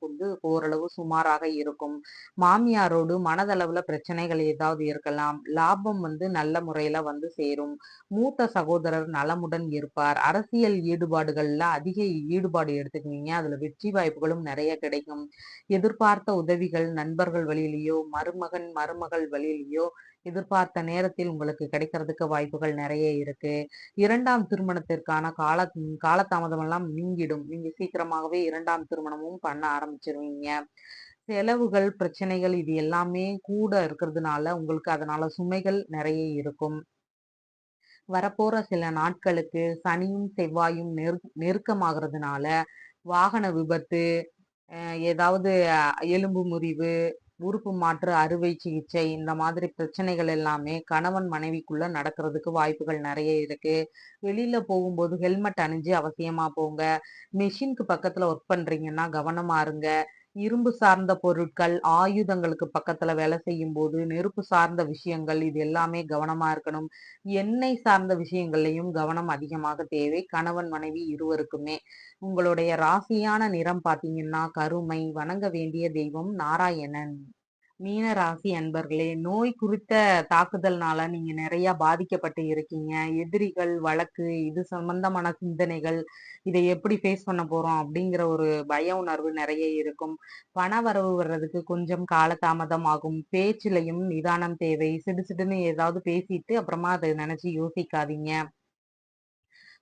ஓரளவு சுமாராக இருக்கும். மாமியாரோடு மனதளவுல பிரச்சனைகள் ஏதாவது இருக்கலாம். லாபம் நல்ல முறையில சேரும். மூத்த சகோதரர் நலமுடன் இருப்பார். அரசியல் ஈடுபாடுகள்ல அதிக ஈடுபாடு எடுத்துக்குவீங்க. அதுல வெற்றி வாய்ப்புகளும் நெறைய கிடைக்கும். எதிர்பார்த்த உதவிகள் நண்பர்கள் வழியிலயோ, மருமகன், மருமகள் வழியிலயோ எதிர்பார்த்த நேரத்தில் உங்களுக்கு கிடைக்கிறதுக்கு வாய்ப்புகள் நெறைய இருக்கு. 2ஆம் திருமணத்திற்கான காலதாமதம் எல்லாம் நீங்கிடும். நீங்க சீக்கிரமாகவே 2ஆம் திருமணமும் பண்ண ஆரம்பிச்சிருவீங்க. செலவுகள், பிரச்சனைகள் இது எல்லாமே கூட இருக்கிறதுனால உங்களுக்கு அதனால சுமைகள் நெறைய இருக்கும். வரப்போற சில நாட்களுக்கு சனியும், செவ்வாயும் நெருக்கமாகறதுனால வாகன விபத்து, ஏதாவது எலும்பு முறிவு, உறுப்பு மாற்று அறுவை சிகிச்சை இந்த மாதிரி பிரச்சனைகள் எல்லாமே கணவன் மனைவிக்குள்ள நடக்கிறதுக்கு வாய்ப்புகள் நெறைய இருக்கு. வெளியில போகும்போது ஹெல்மெட் அணிஞ்சு அவசியமா போங்க. மெஷினுக்கு பக்கத்துல ஒர்க் பண்றீங்கன்னா கவனமா இருங்க. இரும்பு சார்ந்த பொருட்கள், ஆயுதங்களுக்கு பக்கத்துல வேலை செய்யும்போது, நெருப்பு சார்ந்த விஷயங்கள் இது எல்லாமே கவனமா இருக்கணும். எண்ணெய் சார்ந்த விஷயங்கள்லயும் கவனம் அதிகமாக தேவை. கணவன், மனைவி இருவருக்குமே. உங்களுடைய ராசியான நிறம் பார்த்தீங்கன்னா, கருமை. வணங்க வேண்டிய தெய்வம் நாராயணன். மீன ராசி அன்பர்களே, நோய் குறித்த தாக்குதல்னால நீங்க நெறைய பாதிக்கப்பட்டு இருக்கீங்க. எதிரிகள், வழக்கு இது சம்பந்தமான சிந்தனைகள், இதை எப்படி ஃபேஸ் பண்ண போறோம் அப்படிங்கிற ஒரு பய உணர்வு நெறைய இருக்கும். பண வரவு வர்றதுக்கு கொஞ்சம் காலதாமதம் ஆகும். பேச்சிலயும் நிதானம் தேவை. சிடுசிடுன்னு ஏதாவது பேசிட்டு அப்புறமா அத நெனச்சு யோசிக்காதீங்க.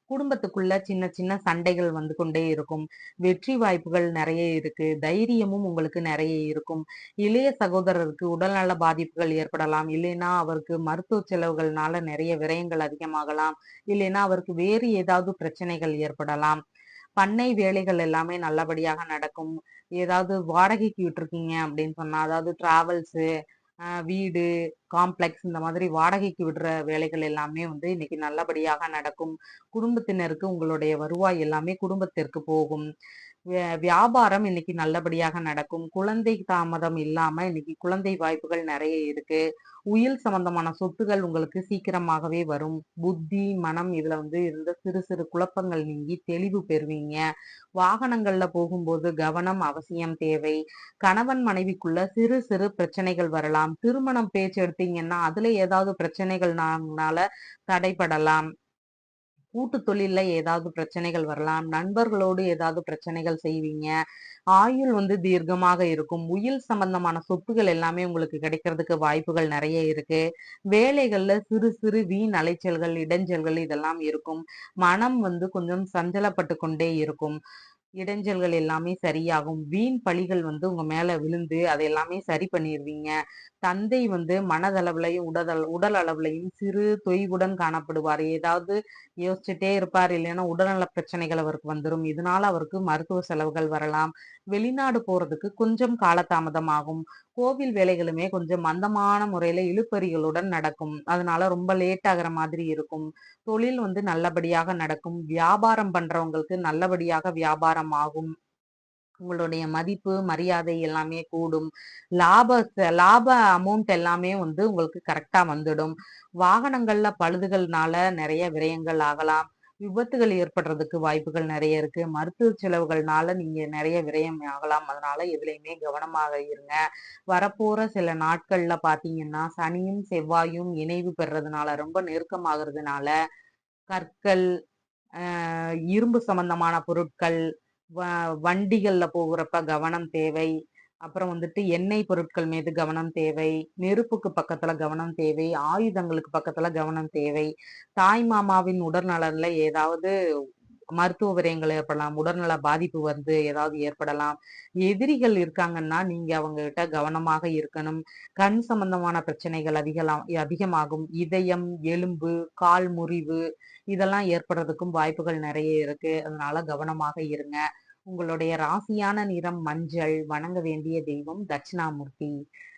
குடும்பத்துக்குள்ள சின்ன சின்ன சண்டைகள் வந்து கொண்டே இருக்கும். வெற்றி வாய்ப்புகள் நெறைய இருக்கு. தைரியமும் உங்களுக்கு நெறைய இருக்கும். இளைய சகோதரருக்கு உடல்நல பாதிப்புகள் ஏற்படலாம். இல்லைன்னா அவருக்கு மருத்துவ செலவுகள்னால நெறைய விரயங்கள் அதிகமாகலாம். இல்லைன்னா அவருக்கு வேறு ஏதாவது பிரச்சனைகள் ஏற்படலாம். பண்ணை வேலைகள் எல்லாமே நல்லபடியாக நடக்கும். ஏதாவது வாடகைக்கு விட்டுருக்கீங்க அப்படின்னு சொன்னா, அதாவது டிராவல்ஸு, வீடு, காம்ப்ளெக்ஸ் இந்த மாதிரி வாடகைக்கு விடுற வேலைகள் எல்லாமே இன்னைக்கு நல்லபடியாக நடக்கும். குடும்பத்தினருக்கு உங்களுடைய வருவாய் எல்லாமே குடும்பத்திற்கு போகும். வியாபாரம் இன்னைக்கு நல்லபடியாக நடக்கும். குழந்தை தாமதம் இல்லாம இன்னைக்கு குழந்தை வாய்ப்புகள் நெறைய இருக்கு. உயில் சம்பந்தமான சொத்துகள் உங்களுக்கு சீக்கிரமாகவே வரும். புத்தி, மனம் இதுல இருந்த சிறு சிறு குழப்பங்கள் நீங்கி தெளிவு பெறுவீங்க. வாகனங்கள்ல போகும்போது கவனம் அவசியம் தேவை. கணவன் மனைவிக்குள்ள சிறு சிறு பிரச்சனைகள் வரலாம். திருமணம் பேச்சு எடுத்தீங்கன்னா, அதுல ஏதாவது பிரச்சனைகள்னால தடைபடலாம். கூட்டு தொழில்ல ஏதாவது பிரச்சனைகள் வரலாம். நண்பர்களோடு ஏதாவது பிரச்சனைகள் செய்வீங்க. ஆயுள் தீர்க்கமாக இருக்கும். உயில் சம்பந்தமான சொத்துகள் எல்லாமே உங்களுக்கு கிடைக்கிறதுக்கு வாய்ப்புகள் நெறைய இருக்கு. வேலைகள்ல சிறு சிறு வீண் அலைச்சல்கள், இடைஞ்சல்கள் இதெல்லாம் இருக்கும். மனம் கொஞ்சம் சஞ்சலப்பட்டு கொண்டே இருக்கும். இடைஞ்சல்கள் எல்லாமே சரியாகும். வீண் பழிகள் உங்க மேல விழுந்து அதை எல்லாமே சரி பண்ணிருவீங்க. தந்தை மனதளவுலயும், உடல் அளவுலயும் சிறு தொய்வுடன் காணப்படுவார். ஏதாவது யோசிச்சுட்டே இருப்பார். இல்லைன்னா உடல்நல பிரச்சனைகள் அவருக்கு வந்துரும். இதனால அவருக்கு மருத்துவ செலவுகள் வரலாம். வெளிநாடு போறதுக்கு கொஞ்சம் காலதாமதம் ஆகும். கோவில் வேலைகளுமே கொஞ்சம் மந்தமான முறையில இழுபறிகளுடன் நடக்கும். அதனால ரொம்ப லேட் ஆகுற மாதிரி இருக்கும். தொழில் நல்லபடியாக நடக்கும். வியாபாரம் பண்றவங்களுக்கு நல்லபடியாக வியாபாரம் ஆகும். உங்களுடைய மதிப்பு, மரியாதை எல்லாமே கூடும். லாப அமௌண்ட் எல்லாமே உங்களுக்கு கரெக்ட்டா வந்துடும். வாகனங்கள்ல பழுதுகள்னால நெறைய விரயங்கள் ஆகலாம். விபத்துகள் ஏற்படுறதுக்கு வாய்ப்புகள் நெறைய இருக்கு. மருத்துவ செலவுகள்னால நீங்க நெறைய விரயம் ஆகலாம். அதனால எதுலயுமே கவனமாக இருங்க. வரப்போற சில நாட்கள்ல பார்த்தீங்கன்னா, சனியும், செவ்வாயும் இணைவு பெறதுனால, ரொம்ப நெருக்கமாகறதுனால, கற்கள், அ இரும்பு சம்பந்தமான பொருட்கள், வ வண்டிகள்ல போகுறப்ப கவனம் தேவை. அப்புறம் வந்துட்டு எண்ணெய் பொருட்கள் மீது கவனம் தேவை. நெருப்புக்கு பக்கத்துல கவனம் தேவை. ஆயுதங்களுக்கு பக்கத்துல கவனம் தேவை. தாய் மாமாவின் உடல்நலன்ல ஏதாவது மருத்துவ விரயங்கள் ஏற்படலாம். உடல்நல பாதிப்பு வந்து ஏதாவது ஏற்படலாம். எதிரிகள் இருக்காங்கன்னா, நீங்க அவங்ககிட்ட கவனமாக இருக்கணும். கண் சம்பந்தமான பிரச்சனைகள் அதிகமாகும். இதயம், எலும்பு, கால் முறிவு இதெல்லாம் ஏற்படுறதுக்கும் வாய்ப்புகள் நெறைய இருக்கு. அதனால கவனமாக இருங்க. உங்களுடைய ராசியான நிறம் மஞ்சள். வணங்க வேண்டிய தெய்வம் தட்சிணாமூர்த்தி.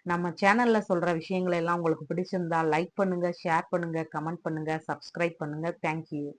நம்ம சேனல்ல சொல்ற விஷயங்கள் எல்லாம் உங்களுக்கு பிடிச்சிருந்தா லைக் பண்ணுங்க, ஷேர் பண்ணுங்க, கமெண்ட் பண்ணுங்க, சப்ஸ்கிரைப் பண்ணுங்க. Thank you.